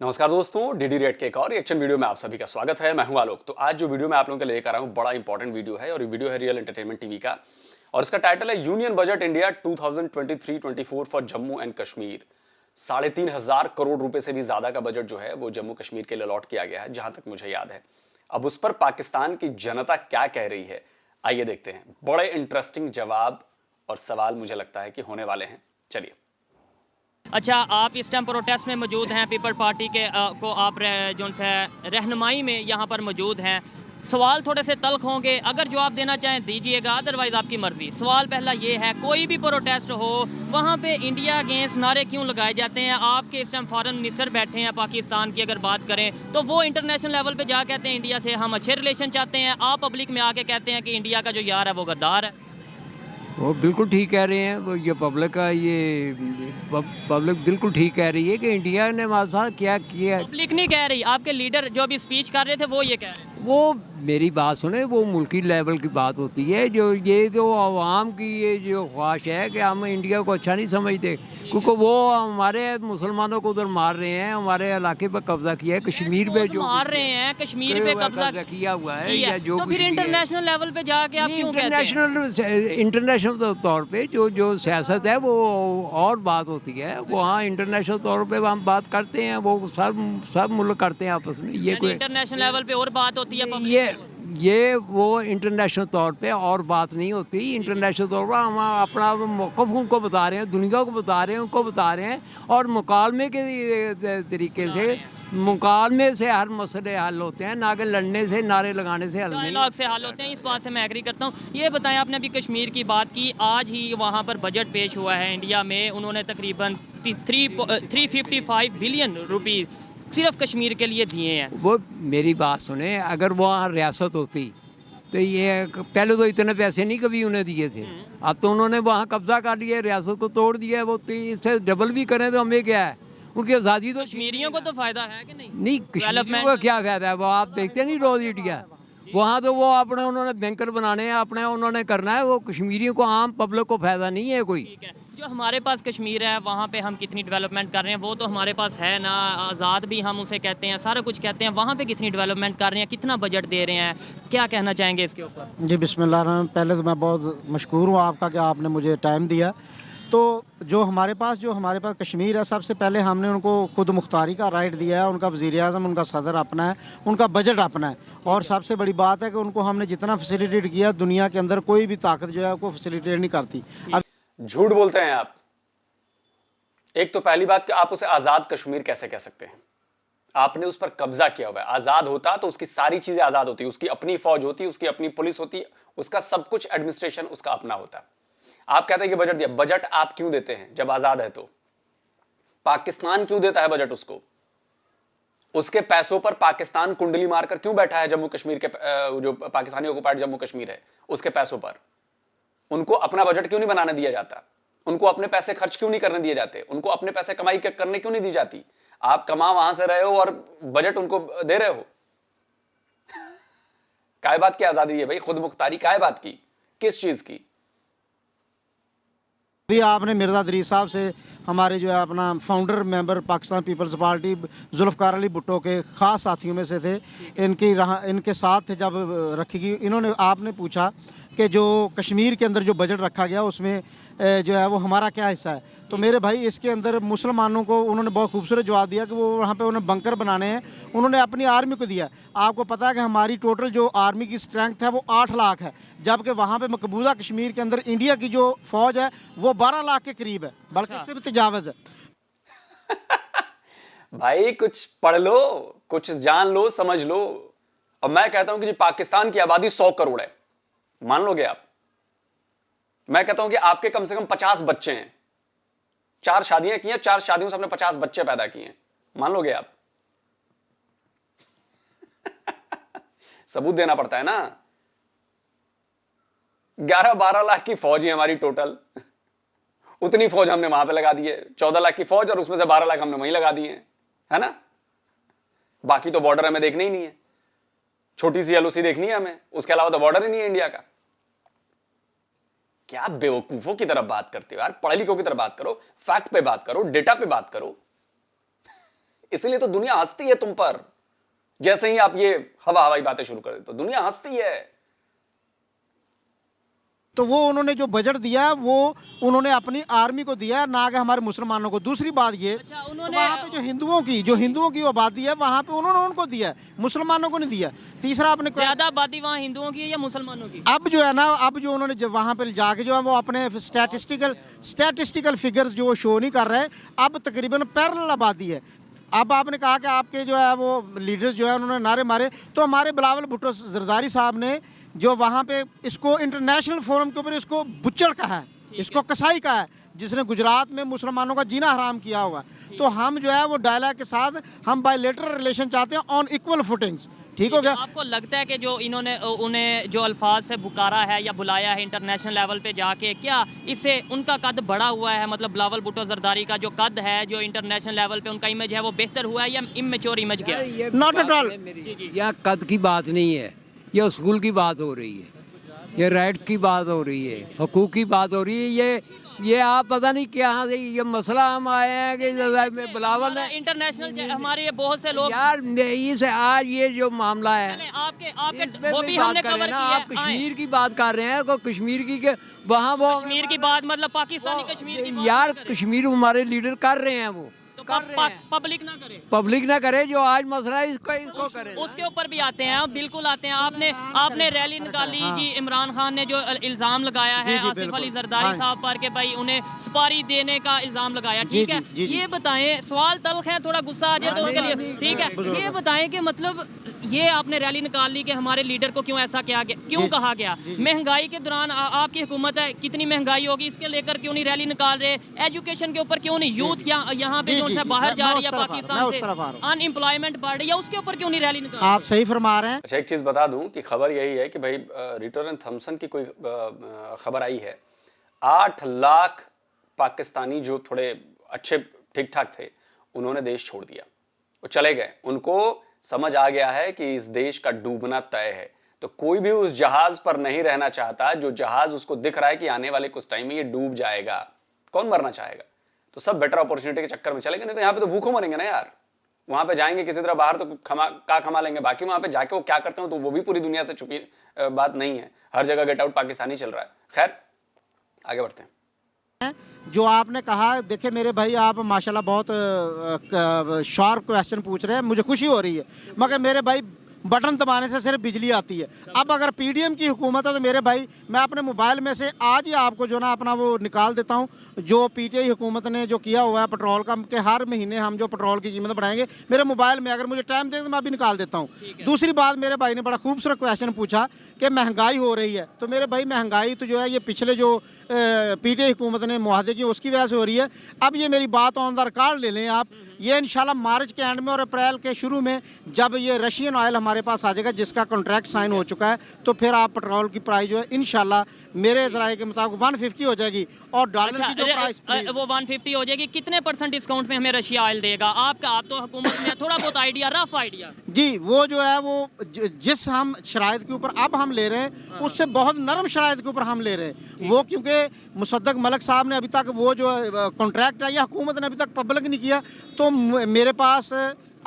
नमस्कार दोस्तों, DD red के एक और रिएक्शन वीडियो में आप सभी का स्वागत है। मैं हूं आलोक। तो आज जो वीडियो मैं आप लोगों के लिए लेकर आया हूं बड़ा इंपॉर्टेंट वीडियो है और ये वीडियो है रियल एंटरटेनमेंट टीवी का और इसका टाइटल है union budget India 2023-24 for Jammu and Kashmir. 3,500 crore रुपए से भी ज्यादा का बजट जो है वो जम्मू कश्मीर के लिए अलॉट किया गया है, जहां तक मुझे याद है। अब उस पर पाकिस्तान की जनता क्या कह रही है, आइए देखते हैं। बड़े इंटरेस्टिंग जवाब और सवाल मुझे लगता है कि होने वाले हैं। चलिए। अच्छा, आप इस टाइम प्रोटेस्ट में मौजूद हैं, पीपल पार्टी के को आप जो है रहनुमाई में यहाँ पर मौजूद हैं। सवाल थोड़े से तल्ख होंगे, अगर जवाब देना चाहें दीजिएगा, अदरवाइज़ आपकी मर्ज़ी। सवाल पहला ये है, कोई भी प्रोटेस्ट हो वहाँ पे इंडिया अगेंस्ट नारे क्यों लगाए जाते हैं? आपके इस टाइम फॉरेन मिनिस्टर बैठे हैं पाकिस्तान की, अगर बात करें तो वो इंटरनेशनल लेवल पे जा कहते हैं इंडिया से हम अच्छे रिलेशन चाहते हैं। आप पब्लिक में आके कहते हैं कि इंडिया का जो यार है वो गद्दार है। वो बिल्कुल ठीक कह रहे हैं। वो ये पब्लिक का पब्लिक बिल्कुल ठीक कह रही है कि इंडिया ने हमारे साथ क्या किया। पब्लिक नहीं कह रही, आपके लीडर जो अभी स्पीच कर रहे थे वो ये कह रहे हैं। वो मेरी बात सुने, वो मुल्की लेवल की बात होती है। जो आवाम की ये जो ख्वाहिश है कि हम इंडिया को अच्छा नहीं समझते, क्योंकि वो हमारे मुसलमानों को उधर मार रहे हैं, हमारे इलाके पर कब्जा किया है, कश्मीर पे जो मार रहे हैं, कश्मीर पे कब्जा किया हुआ है या जो तो फिर इंटरनेशनल लेवल पे जाके आप क्यों कहते हैं? इंटरनेशनल तौर पे जो सियासत है वो और बात होती है। वो हाँ, इंटरनेशनल तौर पे हम बात करते हैं, वो सब मुल्क करते हैं आपस में। ये कोई इंटरनेशनल लेवल पे और बात होती है ये वो इंटरनेशनल तौर पे और बात नहीं होती। इंटरनेशनल तौर पर हम अपना मौक़िफ़ उनको बता रहे हैं, दुनिया को बता रहे हैं, उनको बता रहे हैं, और मुकालमे के तरीके से, मुकालमे से हर मसले हल होते हैं, ना कि लड़ने से, नारे लगाने से हल नहीं। डायलॉग से हल होते हैं। इस बात से मैं एग्री करता हूँ। ये बताएं, आपने अभी कश्मीर की बात की, आज ही वहाँ पर बजट पेश हुआ है इंडिया में। उन्होंने तकरीबन 355 बिलियन रुपीज़ सिर्फ कश्मीर के लिए दिए हैं। वो मेरी बात सुने, अगर वहाँ रियासत होती तो ये पहले तो इतने पैसे नहीं कभी उन्हें दिए थे। अब तो उन्होंने वहाँ कब्जा कर लिया, रियासत को तोड़ दिया है। वो तो इससे डबल भी करें तो हमें क्या है, उनकी आज़ादी तो। कश्मीरियों को तो फ़ायदा है कि नहीं? नहीं, कश्मीरियों को क्या फ़ायदा है? वो आप देखते नहीं रोज़ इंडिया, वहाँ तो वो अपने उन्होंने बैंकर बनाने हैं, अपने उन्होंने करना है। वो कश्मीरियों को, आम पब्लिक को फ़ायदा नहीं है कोई। ठीक है, जो हमारे पास कश्मीर है वहाँ पे हम कितनी डेवलपमेंट कर रहे हैं वो तो हमारे पास है ना। आज़ाद भी हम उसे कहते हैं, सारा कुछ कहते हैं। वहाँ पे कितनी डेवलपमेंट कर रहे हैं, कितना बजट दे रहे हैं, क्या कहना चाहेंगे इसके ऊपर? जी बिस्मिल्लाह। पहले तो मैं बहुत मशकूर हूँ आपका कि आपने मुझे टाइम दिया। तो जो हमारे पास कश्मीर है, सबसे पहले हमने उनको खुद मुख्तारी का राइट दिया है। उनका वज़ीर-ए-आज़म, उनका सदर अपना है, उनका बजट अपना है। और सबसे बड़ी बात है कि उनको हमने जितना फैसिलिटेट किया, दुनिया के अंदर कोई भी ताकत जो है वो फैसिलिटेट नहीं करती। अब झूठ बोलते हैं आप। एक तो पहली बात कि आप उसे आजाद कश्मीर कैसे कह सकते हैं? आपने उस पर कब्जा किया हुआ है। आजाद होता तो उसकी सारी चीजें आजाद होती, उसकी अपनी फौज होती, उसकी अपनी पुलिस होती, उसका सब कुछ एडमिनिस्ट्रेशन उसका अपना होता। आप कहते हैं कि बजट दिया। बजट आप क्यों देते हैं जब आजाद है? तो पाकिस्तान क्यों देता है बजट उसको? उसके पैसों पर पाकिस्तान कुंडली मारकर क्यों बैठा है जम्मू कश्मीर के, जो पाकिस्तानी ऑक्युपाइड जम्मू कश्मीर है उसके पैसों पर? उनको अपना बजट क्यों नहीं बनाने दिया जाता? उनको अपने पैसे खर्च क्यों नहीं करने दिए जाते? उनको अपने पैसे कमाई करने क्यों नहीं दी जाती? आप कमा वहां से रहे हो और बजट उनको दे रहे हो। काय बात की आजादी है भाई? खुद मुख्तारी काय बात की? किस चीज की? भी आपने मिर्ज़ा दरीस साहब से, हमारे जो है अपना founder member Pakistan peoples party, Zulfikar Ali Bhutto के ख़ास साथियों में से थे। इनके साथ थे जब रखी गई। इन्होंने, आपने पूछा कि जो कश्मीर के अंदर जो बजट रखा गया उसमें जो है वो हमारा क्या हिस्सा है। तो मेरे भाई, इसके अंदर मुसलमानों को उन्होंने बहुत खूबसूरत जवाब दिया कि वो वहाँ पे उन्हें बंकर बनाने हैं, उन्होंने अपनी आर्मी को दिया। आपको पता है कि हमारी टोटल जो आर्मी की स्ट्रेंथ है वो 8 लाख है, जबकि वहाँ पे मकबूजा कश्मीर के अंदर इंडिया की जो फ़ौज है वो 12 लाख के करीब है, बल्कि इससे भी तजावज़ है। भाई कुछ पढ़ लो, कुछ जान लो, समझ लो। और मैं कहता हूं कि पाकिस्तान की आबादी 100 करोड़ है, मान लोगे आप? मैं कहता हूं कि आपके कम से कम 50 बच्चे हैं, 4 शादियां की हैं, 4 शादियों से आपने 50 बच्चे पैदा किए हैं, मान लोगे आप? सबूत देना पड़ता है ना। 11-12 लाख की फौज है हमारी टोटल। उतनी फौज हमने वहां पे लगा दी है, 14 लाख की फौज, और उसमें से 12 लाख हमने वहीं लगा दिए हैं, है ना। बाकी तो बॉर्डर हमें देखना ही नहीं है, छोटी सी एलओसी देखनी है हमें, उसके अलावा तो बॉर्डर ही नहीं है इंडिया का। क्या बेवकूफों की तरफ बात करते हो यार? पढ़े लिखों की तरफ बात करो, फैक्ट पे बात करो, डेटा पे बात करो। इसलिए तो दुनिया हंसती है तुम पर। जैसे ही आप ये हवाई बातें शुरू कर देते हो दुनिया हंसती है। तो वो उन्होंने जो बजट दिया वो उन्होंने अपनी आर्मी को दिया है, ना कि हमारे मुसलमानों को। दूसरी बात ये, अच्छा, उन्होंने वहाँ पे जो हिंदुओं की आबादी है वहाँ पे उन्होंने उनको दिया है, मुसलमानों को नहीं दिया। तीसरा आपने ज्यादा आबादी वहाँ हिंदुओं की है या मुसलमानों की? अब जो है ना, अब जो उन्होंने जब वहाँ पे जाके जो है वो अपने स्टैटिस्टिकल फिगर्स जो शो नहीं कर रहे हैं। अब तकरीबन पैरेलल आबादी है। अब आपने कहा कि आपके जो है वो लीडर्स जो है उन्होंने नारे मारे, तो हमारे बिलावल भुट्टो जरदारी साहब ने जो वहाँ पे इसको इंटरनेशनल फोरम के ऊपर इसको बुच्चड़ कहा है, इसको कसाई कहा है, जिसने गुजरात में मुसलमानों का जीना हराम किया हुआ। तो हम जो है वो डायलॉग के साथ हम बायलैटरल रिलेशन चाहते हैं ऑन इक्वल फुटिंग्स। ठीक हो गया। आपको लगता है कि जो इन्होंने उन्हें जो अल्फाज से पुकारा है या बुलाया है इंटरनेशनल लेवल पे जाके, क्या इससे उनका कद बढ़ा हुआ है? मतलब बिलावल भुट्टो जरदारी का जो कद है, जो इंटरनेशनल लेवल पे उनका इमेज है, वो बेहतर हुआ है या इमेच्योर इमेज गया? Not at all. यहाँ कद की बात नहीं है, ये उसूल की बात हो रही है, ये राइट की बात हो रही है, हकूक की बात हो रही है। ये आप पता नहीं क्या से ये मसला हम आए हैं कि बिलावल ने इंटरनेशनल हमारे बहुत से लोग यार से आज ये जो मामला है चलें, आपके इस पे वो भी भी बात हमने कर रहे कवर हैं ना। किया आप कश्मीर की बात कर रहे हैं, को कश्मीर की के वहाँ वो कश्मीर की बात, मतलब पाकिस्तानी कश्मीर की बात यार नहीं करें। कश्मीर हमारे लीडर कर रहे हैं, वो तो कर रहे हैं। पब्लिक ना करे, पब्लिक ना करे, जो आज मसला है इसको करे। उसके ऊपर भी आते हैं, बिल्कुल आते हैं। आपने रैली निकाली जी, इमरान खान ने जो इल्जाम लगाया है आसिफ अली जरदारी साहब पर कि भाई उन्हें सुपारी देने का इल्जाम लगाया, ठीक है। ये बताएं, सवाल तल्ख है, थोड़ा गुस्सा आ जाए तो उसके लिए, ठीक है, ये बताएं कि मतलब ये आपने रैली निकाल ली कि हमारे लीडर को क्यों ऐसा किया गया, क्यों कहा गया? महंगाई के दौरान आपकी हुकूमत है, कितनी महंगाई होगी, इसके लेकर क्यों नहीं रैली निकाल रहे? एजुकेशन के ऊपर क्यों नहीं? यूथ यहाँ पे जो बाहर जा रही है पाकिस्तान से, अनएम्प्लॉयमेंट बढ़ रही है, उसके ऊपर क्यों नहीं रैली निकाल? आप सही फरमा रहे हैं। अच्छा, एक चीज बता दूं कि खबर यही है कि भाई रिटर्न थॉमसन की कोई खबर आई है, 8 लाख पाकिस्तानी जो थोड़े अच्छे ठीक ठाक थे उन्होंने देश छोड़ दिया, वो चले गए। उनको समझ आ गया है कि इस देश का डूबना तय है। तो कोई भी उस जहाज पर नहीं रहना चाहता जो जहाज उसको दिख रहा है कि आने वाले कुछ टाइम में ये डूब जाएगा। कौन मरना चाहेगा? तो सब बेटर अपॉर्चुनिटी के चक्कर में चलेंगे, नहीं तो यहाँ पे तो भूखों मरेंगे ना यार। वहां पे जाएंगे किसी तरह बाहर तो खमा लेंगे, बाकी वहां पे जाके वो क्या करते हो तो वो भी पूरी दुनिया से छुपी बात नहीं है। हर जगह गेट आउट पाकिस्तानी चल रहा है। खैर आगे बढ़ते हैं। जो आपने कहा, देखिए मेरे भाई, आप माशाल्लाह बहुत शार्प क्वेश्चन पूछ रहे हैं, मुझे खुशी हो रही है। मगर मेरे भाई बटन दबाने से सिर्फ बिजली आती है। अब अगर पीडीएम की हुकूमत है तो मेरे भाई मैं अपने मोबाइल में से आज ही आपको जो ना अपना वो निकाल देता हूँ, जो पीटीआई हुकूमत ने जो किया हुआ है पेट्रोल का, कि हर महीने हम जो पेट्रोल की कीमत बढ़ाएंगे। मेरे मोबाइल में अगर मुझे टाइम दे तो मैं अभी निकाल देता हूँ। दूसरी बात, मेरे भाई ने बड़ा खूबसूरत क्वेश्चन पूछा कि महंगाई हो रही है। तो मेरे भाई महंगाई तो जो है ये पिछले जो पीटीआई हुकूमत ने मुआहदे किए उसकी वजह से हो रही है। अब ये मेरी बात ऑन द रिकॉर्ड ले लें आप, ये इंशाल्लाह मार्च के एंड में और अप्रैल के शुरू में जब ये रशियन ऑयल हमारे पास आ जाएगा जिसका कॉन्ट्रैक्ट साइन हो चुका है, तो फिर आप पेट्रोल की प्राइस जो है इंशाल्लाह मेरे ज़राए के मुताबिक 150 हो जाएगी और डॉलर की जो प्राइस वो 150 हो जाएगी। कितने % डिस्काउंट में हमें रशिया ऑयल देगा? आप तो हुकूमत में थोड़ा बहुत आइडिया, रफ आइडिया जी, वो जो है वो जिस हम शराइत के ऊपर अब हम ले रहे हैं उससे बहुत नरम शराइत के ऊपर हम ले रहे हैं वो, क्योंकि मुसद्दक मलिक साहब ने अभी तक वो जो कॉन्ट्रैक्ट है या हुकूमत ने अभी तक पब्लिक नहीं किया। तो मेरे पास,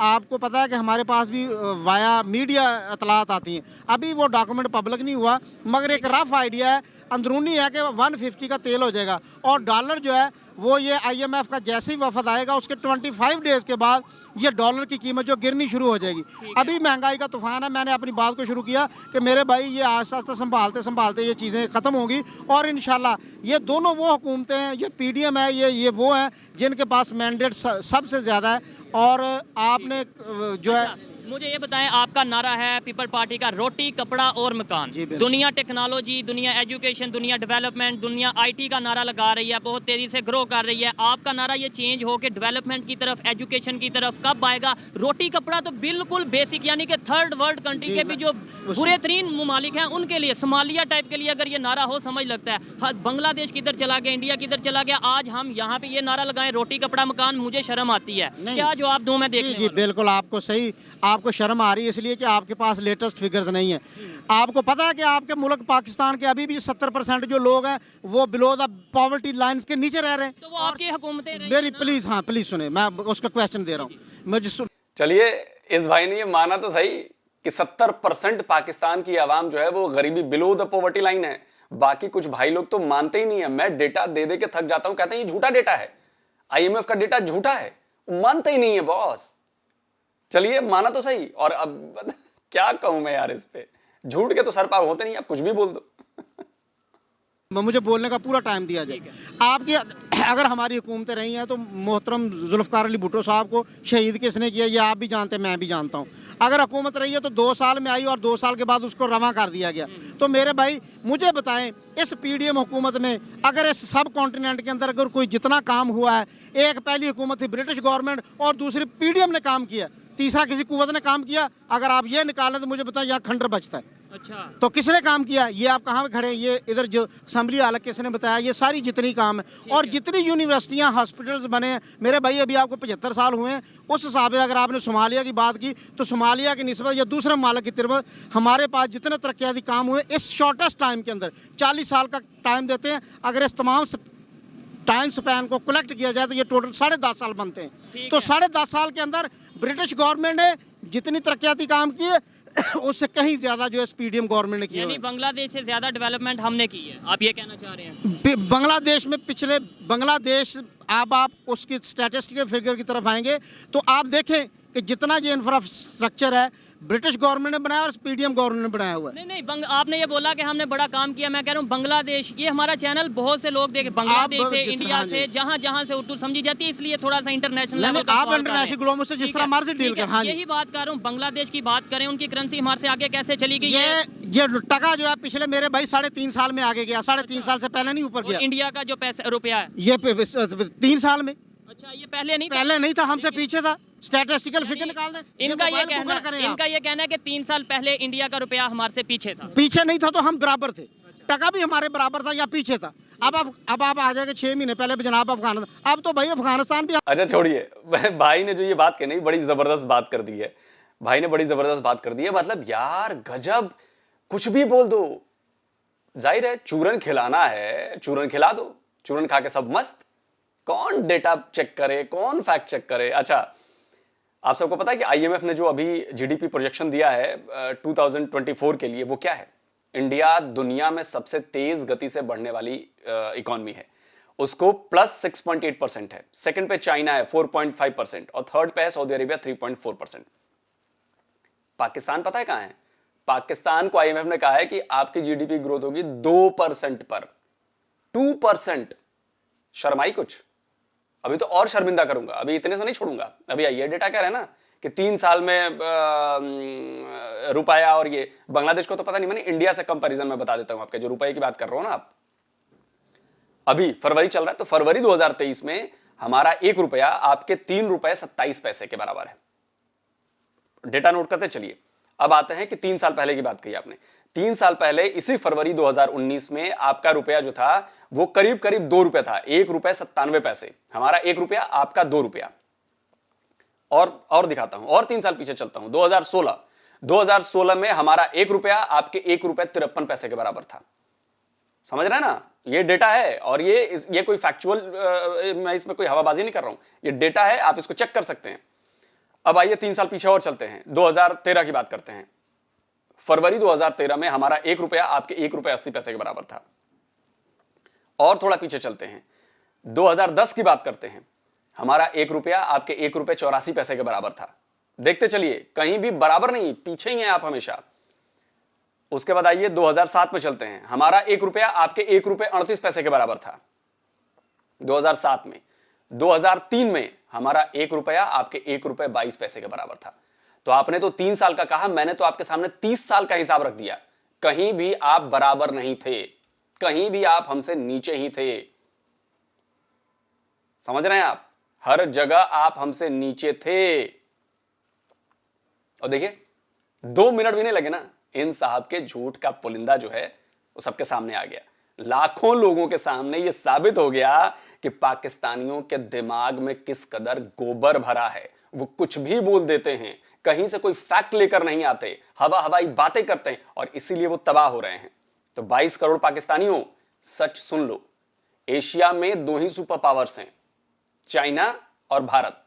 आपको पता है कि हमारे पास भी वाया मीडिया इतलात आती हैं, अभी वो डॉक्यूमेंट पब्लिक नहीं हुआ, मगर एक रफ आइडिया है, अंदरूनी है कि 150 का तेल हो जाएगा। और डॉलर जो है वो ये IMF का जैसे ही वफद आएगा उसके 25 डेज़ के बाद ये डॉलर की कीमत जो गिरनी शुरू हो जाएगी। अभी महंगाई का तूफान है। मैंने अपनी बात को शुरू किया कि मेरे भाई ये आस्ते आस्ते संभालते संभालते ये चीज़ें ख़त्म होंगी और इंशाल्लाह ये दोनों वो हुकूमतें हैं, ये PDM है, ये वो हैं जिनके पास मैंडेट सबसे ज़्यादा है। और आपने जो है, मुझे ये बताएं, आपका नारा है पीपल पार्टी का रोटी कपड़ा और मकान। दुनिया टेक्नोलॉजी, दुनिया एजुकेशन, दुनिया डेवलपमेंट, दुनिया IT का नारा लगा रही है, बहुत तेज़ी से ग्रो कर रही है। आपका नारा ये चेंज हो के डेवलपमेंट की तरफ, एजुकेशन की तरफ कब आएगा? रोटी कपड़ा तो बिल्कुल बेसिक, यानी कि थर्ड वर्ल्ड कंट्री के भी जो बुरे तरीन ममालिक हैं उनके लिए, सोमालिया टाइप के लिए अगर ये नारा हो, समझ लगता है। बांग्लादेश किधर चला गया, इंडिया किधर चला गया, आज हम यहाँ पे ये नारा लगाएं रोटी कपड़ा मकान, मुझे शर्म आती है। क्या जवाब दूँ मैं? देख जी बिल्कुल, आपको सही आपको शर्म आ रही है इसलिए कि आपके पास लेटेस्ट फिगर्स नहीं है। आपको पता है कि आपके मुल्क पाकिस्तान के अभी भी 70% जो लोग हैं वो बिलो द पॉवर्टी लाइन्स के नीचे रह रहे हैं। तो वो आपकी हुकूमतें रही मेरी हैं ना। प्लीज़, हाँ प्लीज़ सुने, मैं उसका क्वेश्चन दे रहा हूँ मुझे चलिए, इस भाई ने ये माना तो सही कि 70% पाकिस्तान की आवाम जो है वो गरीबी बिलो द पॉवर्टी लाइन है। बाकी कुछ भाई लोग तो मानते ही नहीं है। मैं डेटा दे दे के थक जाता हूं, कहते हैं ये झूठा डेटा है, आईएमएफ का डेटा झूठा है, मानते ही नहीं है बॉस। चलिए, माना तो सही, और अब क्या कहूं मैं यार, इस पे झूठ के तो सर पाव होते नहीं, आप कुछ भी बोल दो। मुझे बोलने का पूरा टाइम दिया जाए। आपकी अगर हमारी हुकूमतें रही हैं तो मोहतरम जुल्फ़िकार अली भुट्टो साहब को शहीद किसने किया, ये आप भी जानते हैं, मैं भी जानता हूँ। अगर हुकूमत रही है तो 2 साल में आई और 2 साल के बाद उसको रवा कर दिया गया। तो मेरे भाई मुझे बताएं, इस पीडीएम हुकूमत में अगर इस सब कॉन्टिनेंट के अंदर अगर कोई जितना काम हुआ है, एक पहली हुकूमत थी ब्रिटिश गवर्नमेंट और दूसरी पीडीएम ने काम किया, तीसरा किसी कुव्वत ने काम किया, अगर आप ये निकालें तो मुझे बताएं यहाँ खंडर बचता है। अच्छा, तो किसने काम किया? ये आप कहाँ पे खड़े हैं? ये इधर जो असम्बली हालत किसने बताया? ये सारी जितनी काम है और जितनी यूनिवर्सिटियाँ हॉस्पिटल्स बने हैं मेरे भाई, अभी आपको 75 साल हुए हैं, उस हिसाब से अगर आपने सोमालिया की बात की तो सोमालिया की निस्बत या दूसरे मालिक की तरफ हमारे पास जितने तरक्याती काम हुए इस शॉर्टेस्ट टाइम के अंदर 40 साल का टाइम देते हैं, अगर इस तमाम टाइम स्पैन को कलेक्ट किया जाए तो ये टोटल 10.5 साल बनते हैं। तो 10.5 साल के अंदर ब्रिटिश गवर्नमेंट ने जितनी तरक्याती काम किए उससे कहीं ज्यादा जो है पीडीएम गवर्नमेंट ने किया। यानी बांग्लादेश से ज्यादा डेवलपमेंट हमने की है, आप ये कहना चाह रहे हैं? बांग्लादेश में पिछले बांग्लादेश आप उसकी स्टैटिस्टिकल फिगर की तरफ आएंगे तो आप देखें कि जितना ये इंफ्रास्ट्रक्चर है ब्रिटिश गवर्नमेंट ने बनाया और पीडीएम गवर्नमेंट ने बनाया हुआ है। नहीं, आपने ये बोला कि हमने बड़ा काम किया, मैं कह रहा हूँ बांग्लादेश, ये हमारा चैनल बहुत से लोग देखे, बांग्लादेश से, इंडिया से, जहाँ जहाँ से उर्दू समझी जाती है, इसलिए थोड़ा सा इंटरनेशनल लेवल का आप इंटरनेशनल ग्लोबल से जिस तरह मर्जी डील कर, हाँ यही बात कर रहा हूँ। बांग्लादेश की बात करें, उनकी करेंसी हमारे से आगे कैसे चली गई? ये टका जो है पिछले मेरे भाई 3.5 साल में आगे गया, 3.5 साल से पहले नहीं ऊपर गया। इंडिया का जो पैसा रुपया है ये 3 साल में। अच्छा, ये पहले नहीं था, हमसे पीछे था। स्टैटिस्टिकल फिगर निकाल दें। इनका ये कहना है कि 3 साल पहले इंडिया का रुपया हमारे से पीछे था। पीछे नहीं था तो हम बराबर थे, टका भी हमारे बराबर था या पीछे था। अब आप आ जाएंगे 6 महीने पहले भी जनाब अफगानिस्तान, अब तो भाई अफगानिस्तान भी। अच्छा छोड़िए, भाई ने जो ये बात कहनी बड़ी जबरदस्त बात कर दी है, भाई ने बड़ी जबरदस्त बात कर दी है। मतलब यार गजब, कुछ भी बोल दो। जाहिर है चूरन खिलाना है, चूरन खिला दो, चूरन खा के सब मस्त। कौन डेटा चेक करे, कौन फैक्ट चेक करे? अच्छा, आप सबको पता है कि आईएमएफ ने जो अभी जीडीपी प्रोजेक्शन दिया है 2024 के लिए, वो क्या है? इंडिया दुनिया में सबसे तेज गति से बढ़ने वाली इकोनॉमी है, उसको प्लस 6.8% है। सेकंड पे चाइना है 4.5% और थर्ड पे है सऊदी अरेबिया 3.4%। पाकिस्तान पता है कहां है? पाकिस्तान को आईएमएफ ने कहा है कि आपकी जीडीपी ग्रोथ होगी 2% पर, 2%। शर्माई कुछ? अभी तो और शर्मिंदा करूंगा, अभी इतने से नहीं छोड़ूंगा। अभी ये डेटा कह रहे हैं ना कि 3 साल में रुपया, और ये बांग्लादेश को तो पता नहीं, मैंने इंडिया से कंपैरिजन में बता देता हूं आपके, जो रुपए की बात कर रहे हो ना आप। अभी फरवरी चल रहा है तो फरवरी 2023 में हमारा 1 रुपया आपके 3 रुपए 27 पैसे के बराबर है। डेटा नोट करते चलिए। अब आते हैं कि 3 साल पहले की बात कही आपने। 3 साल पहले इसी फरवरी 2019 में आपका रुपया जो था वो करीब करीब 2 रुपया था, 1 रुपया 97 पैसे। हमारा 1 रुपया, आपका 2 रुपया। और दिखाता हूं, और 3 साल पीछे चलता हूं। 2016 में हमारा 1 रुपया आपके 1 रुपया 53 पैसे के बराबर था। समझ रहे हैं ना? ये डेटा है, और ये कोई फैक्चुअल, मैं इसमें कोई हवाबाजी नहीं कर रहा हूं, ये डेटा है, आप इसको चेक कर सकते हैं। अब आइए 3 साल पीछे और चलते हैं, 2013 की बात करते हैं। फरवरी 2013 में हमारा 1 रुपया आपके 1 रुपया 80 पैसे के बराबर था। और थोड़ा पीछे चलते हैं, 2010 की बात करते हैं। हमारा 1 रुपया आपके 1 रुपये 84 पैसे के बराबर था। देखते चलिए, कहीं भी बराबर नहीं, पीछे ही हैं आप हमेशा। उसके बाद आइए 2007 में चलते हैं। हमारा 1 रुपया आपके 1 रुपये 38 पैसे के बराबर था 2007 में। 2003 में हमारा 1 रुपया आपके 1 रुपये 22 पैसे के बराबर था। तो आपने तो 3 साल का कहा, मैंने तो आपके सामने 30 साल का हिसाब रख दिया। कहीं भी आप बराबर नहीं थे, कहीं भी आप हमसे नीचे ही थे। समझ रहे हैं आप? हर जगह आप हमसे नीचे थे। और देखिए 2 मिनट भी नहीं लगे ना, इन साहब के झूठ का पुलिंदा जो है वो सबके सामने आ गया। लाखों लोगों के सामने यह साबित हो गया कि पाकिस्तानियों के दिमाग में किस कदर गोबर भरा है, वो कुछ भी बोल देते हैं, कहीं से कोई फैक्ट लेकर नहीं आते, हवा हवाई बातें करते हैं और इसीलिए वो तबाह हो रहे हैं। तो 22 करोड़ पाकिस्तानियों, सच सुन लो, एशिया में 2 ही सुपर पावर्स हैं, चाइना और भारत,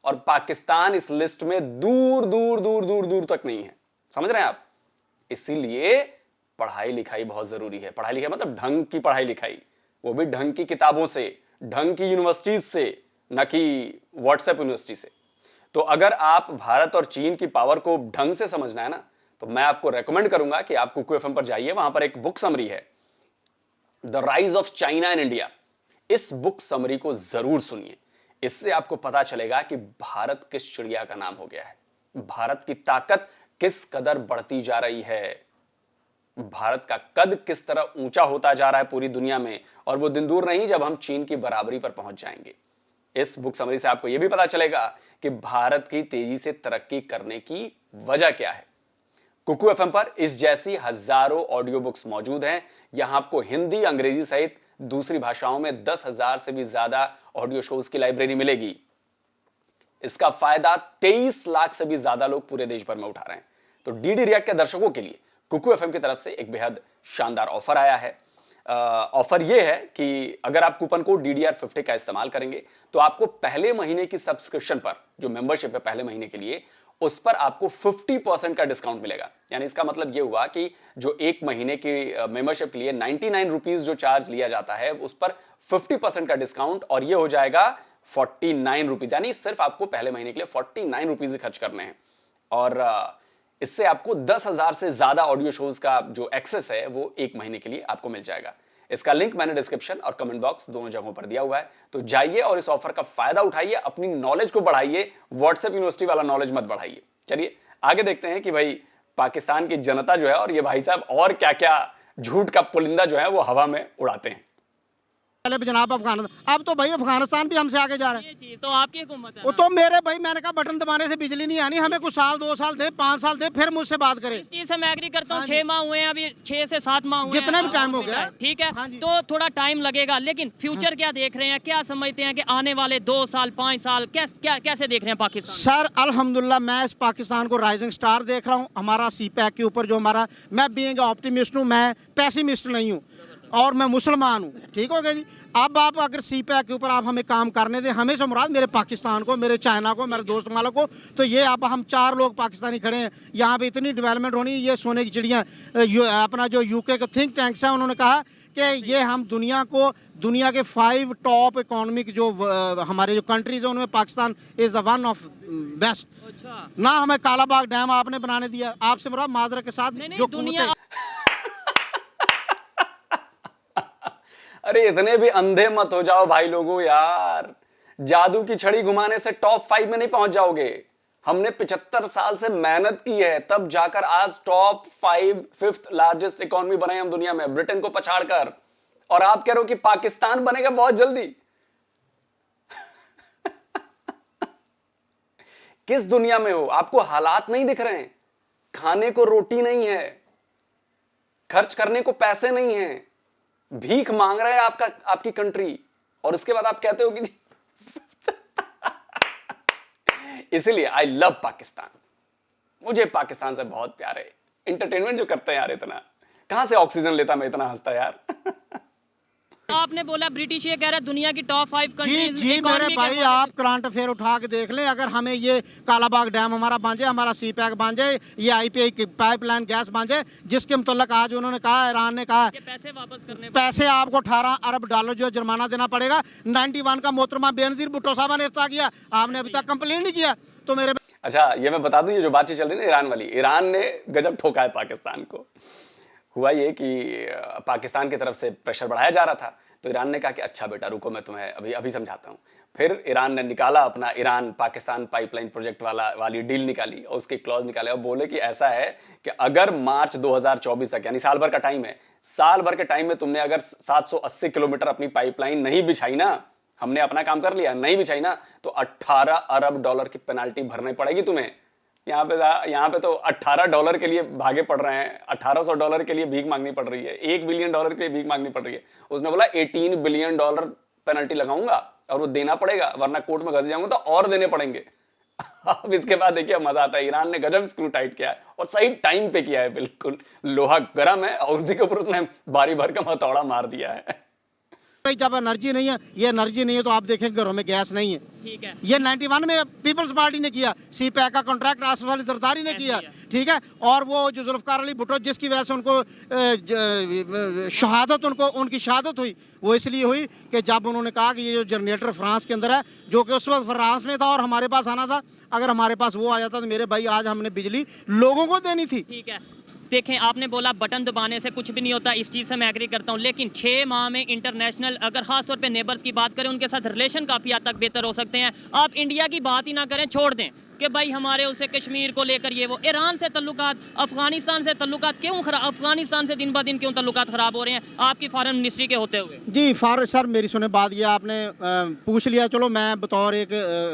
और पाकिस्तान इस लिस्ट में दूर दूर दूर दूर दूर तक नहीं है। समझ रहे हैं आप? इसीलिए पढ़ाई लिखाई बहुत जरूरी है। पढ़ाई लिखाई मतलब ढंग की पढ़ाई लिखाई, वो भी ढंग की किताबों से, ढंग की यूनिवर्सिटीज से, न कि व्हाट्सएप यूनिवर्सिटी से। तो अगर आप भारत और चीन की पावर को ढंग से समझना है ना, तो मैं आपको रेकमेंड करूंगा कि आप कुकू एफएम पर जाइए, वहां पर एक बुक समरी है, the rise of China and India. इस बुक समरी को जरूर सुनिए, इससे आपको पता चलेगा कि भारत किस चिड़िया का नाम हो गया है, भारत की ताकत किस कदर बढ़ती जा रही है, भारत का कद किस तरह ऊंचा होता जा रहा है पूरी दुनिया में, और वो दिन दूर नहीं जब हम चीन की बराबरी पर पहुंच जाएंगे। इस बुक समरी से आपको यह भी पता चलेगा कि भारत की तेजी से तरक्की करने की वजह क्या है। कुकू एफएम पर इस जैसी हजारों ऑडियो बुक्स मौजूद हैं। यहां आपको हिंदी, अंग्रेजी सहित दूसरी भाषाओं में 10,000 से भी ज्यादा ऑडियो शोज की लाइब्रेरी मिलेगी। इसका फायदा 23 लाख से भी ज्यादा लोग पूरे देश भर में उठा रहे हैं। तो डीडी रिएक्ट के दर्शकों के लिए कुकू एफएम की तरफ से एक बेहद शानदार ऑफर आया है। ऑफर यह है कि अगर आप कूपन कोड DDR50 का इस्तेमाल करेंगे तो आपको पहले महीने की सब्सक्रिप्शन पर, जो मेंबरशिप है पहले महीने के लिए, उस पर आपको 50% का डिस्काउंट मिलेगा। यानी इसका मतलब यह हुआ कि जो एक महीने की मेंबरशिप के लिए 99 रुपीज जो चार्ज लिया जाता है, उस पर 50% का डिस्काउंट, और यह हो जाएगा 49 रुपीज। यानी सिर्फ आपको पहले महीने के लिए 49 रुपीज खर्च करने हैं, और इससे आपको 10,000 से ज्यादा ऑडियो शोज का जो एक्सेस है वो एक महीने के लिए आपको मिल जाएगा। इसका लिंक मैंने डिस्क्रिप्शन और कमेंट बॉक्स दोनों जगहों पर दिया हुआ है। तो जाइए और इस ऑफर का फायदा उठाइए, अपनी नॉलेज को बढ़ाइए, व्हाट्सएप यूनिवर्सिटी वाला नॉलेज मत बढ़ाइए। चलिए आगे देखते हैं कि भाई पाकिस्तान की जनता जो है और ये भाई साहब और क्या क्या झूठ का पुलिंदा जो है वो हवा में उड़ाते हैं। पहले भी जनाब अफगानिस्तान, अब तो भाई अफगानिस्तान भी हमसे आगे जा रहा है। ये चीज तो आपकी हुकूमत है वो ना। तो मेरे भाई, मैंने कहा बटन दबाने से बिजली नहीं आनी, हमें कुछ साल 2 साल दे, 5 साल दे, फिर मुझसे बात करे। इस चीज से मैं एग्री करता हूँ। हाँ 6 माह हुए हैं, अभी 6 से 7 माह हुए जितना हैं, भी टाइम हो गया, ठीक है। हाँ जी। तो थोड़ा टाइम लगेगा, लेकिन फ्यूचर क्या देख रहे हैं, क्या समझते हैं कि आने वाले 2 साल 5 साल कैसे देख रहे हैं पाकिस्तान? सर अल्हम्दुलिल्लाह मैं इस पाकिस्तान को राइजिंग स्टार देख रहा हूँ। हमारा CPAC के ऊपर जो हमारा, मैं बीइंग ऑप्टिमिस्ट हूँ, मैं पैसिमिस्ट नहीं हूँ, और मैं मुसलमान हूँ, ठीक हो गया जी। अब आप अगर CPAC के ऊपर आप हमें काम करने दें, हमें से मुराद मेरे पाकिस्तान को, मेरे चाइना को, मेरे दोस्त मालों को, तो ये अब हम 4 लोग पाकिस्तानी खड़े हैं, यहाँ पे इतनी डेवलपमेंट होनी, ये सोने की चिड़ियाँ। अपना जो UK का थिंक टैंक्स है, उन्होंने कहा कि ये हम दुनिया के 5 टॉप इकोनॉमिक जो हमारे जो कंट्रीज हैं, उनमें Pakistan is the one of best. अच्छा, ना हमें कालाबाग डैम आपने बनाने दिया, आपसे मुराद माजरा के साथ नहीं, जो दुनिया अरे इतने भी अंधे मत हो जाओ भाई लोगों यार, जादू की छड़ी घुमाने से टॉप 5 में नहीं पहुंच जाओगे। हमने 75 साल से मेहनत की है, तब जाकर आज टॉप 5 5th लार्जेस्ट इकोनॉमी बने हम दुनिया में, ब्रिटेन को पछाड़कर। और आप कह रहे हो कि पाकिस्तान बनेगा बहुत जल्दी। किस दुनिया में हो? आपको हालात नहीं दिख रहे हैं? खाने को रोटी नहीं है, खर्च करने को पैसे नहीं है, भीख मांग रहा है आपकी कंट्री, और इसके बाद आप कहते हो कि इसीलिए आई लव पाकिस्तान। मुझे पाकिस्तान से बहुत प्यार है। इंटरटेनमेंट जो करते हैं यार, इतना कहां से ऑक्सीजन लेता मैं इतना हंसता यार। आपने बोला ब्रिटिश ये कह रहा है दुनिया की टॉप 5 जी कंट्रीज। जी मेरे भाई, आप करंट अफेयर उठा के देख लें। अगर हमें ये कालाबाग डैम हमारा बन जाए, हमारा CPAC बन जाए, ये IPI की पाइपलाइन गैस बन जाए, जिसके मुतल्लिक आज उन्होंने कहा, ईरान ने कहा, पैसे वापस करने पैसे आपको 18 अरब डॉलर जो जुर्माना देना पड़ेगा। 91 का मोहतरमा बेनजीर भुट्टो साहब ने इफ्ताह किया, आपने अभी तक कंप्लेन नहीं किया। तो मेरे अच्छा ये मैं बता दूं, ये जो बातचीत चल रही है ना ईरान वाली, ईरान ने गजब ठोका है पाकिस्तान को। हुआ ये कि पाकिस्तान की तरफ से प्रेशर बढ़ाया जा रहा था, तो ईरान ने कहा कि अच्छा बेटा रुको, मैं तुम्हें अभी समझाता हूँ। फिर ईरान ने निकाला अपना ईरान पाकिस्तान पाइपलाइन प्रोजेक्ट वाली डील निकाली, और उसके क्लॉज निकाले, और बोले कि ऐसा है कि अगर मार्च 2024 तक, यानी साल भर का टाइम है, साल भर के टाइम में तुमने अगर 780 किलोमीटर अपनी पाइपलाइन नहीं बिछाई ना, हमने अपना काम कर लिया, नहीं बिछाई ना, तो 18 अरब डॉलर की पेनाल्टी भरनी पड़ेगी तुम्हें। यहाँ पे तो 18 डॉलर के लिए भागे पड़ रहे हैं, 1800 डॉलर के लिए भीख मांगनी पड़ रही है, 1 बिलियन डॉलर के लिए भीख मांगनी पड़ रही है। उसने बोला 18 बिलियन डॉलर पेनल्टी लगाऊंगा और वो देना पड़ेगा, वरना कोर्ट में घस जाऊंगा तो और देने पड़ेंगे। अब इसके बाद देखिए मजा आता है, ईरान ने गजब स्क्रू टाइट किया है और सही टाइम पे किया है, बिल्कुल लोहा गर्म है और उसी के ऊपर उसने बारी भर का हथौड़ा मार दिया है। भाई जब एनर्जी नहीं है, ये एनर्जी नहीं है तो आप देखें घरों में गैस नहीं है। ठीक है, ये 91 में पीपल्स पार्टी ने किया, सी पैक का कॉन्ट्रैक्ट आसफ अली जरदारी ने किया, ठीक है। और वो जो जुल्फकार अली भुट्टो जिसकी वजह से उनको शहादत उनकी शहादत हुई, वो इसलिए हुई कि जब उन्होंने कहा कि ये जो जनरेटर फ्रांस के अंदर है, जो कि उस वक्त फ्रांस में था और हमारे पास आना था, अगर हमारे पास वो आ जाता तो मेरे भाई आज हमने बिजली लोगों को देनी थी। ठीक है। देखें, आपने बोला बटन दबाने से कुछ भी नहीं होता, इस चीज़ से मैं एग्री करता हूँ, लेकिन 6 माह में इंटरनेशनल, अगर खास तौर पे नेबर्स की बात करें, उनके साथ रिलेशन काफ़ी हद तक बेहतर हो सकते हैं। आप इंडिया की बात ही ना करें, छोड़ दें कि भाई हमारे उससे कश्मीर को लेकर ये वो, ईरान से तल्लुकात, अफगानिस्तान से तल्लुकात क्यों खराब, अफगानिस्तान से दिन ब दिन क्यों तल्लुकात ख़राब हो रहे हैं आपकी फॉरेन मिनिस्ट्री के होते हुए? जी सर, मेरी सुने बात, ये आपने पूछ लिया, चलो मैं बतौर एक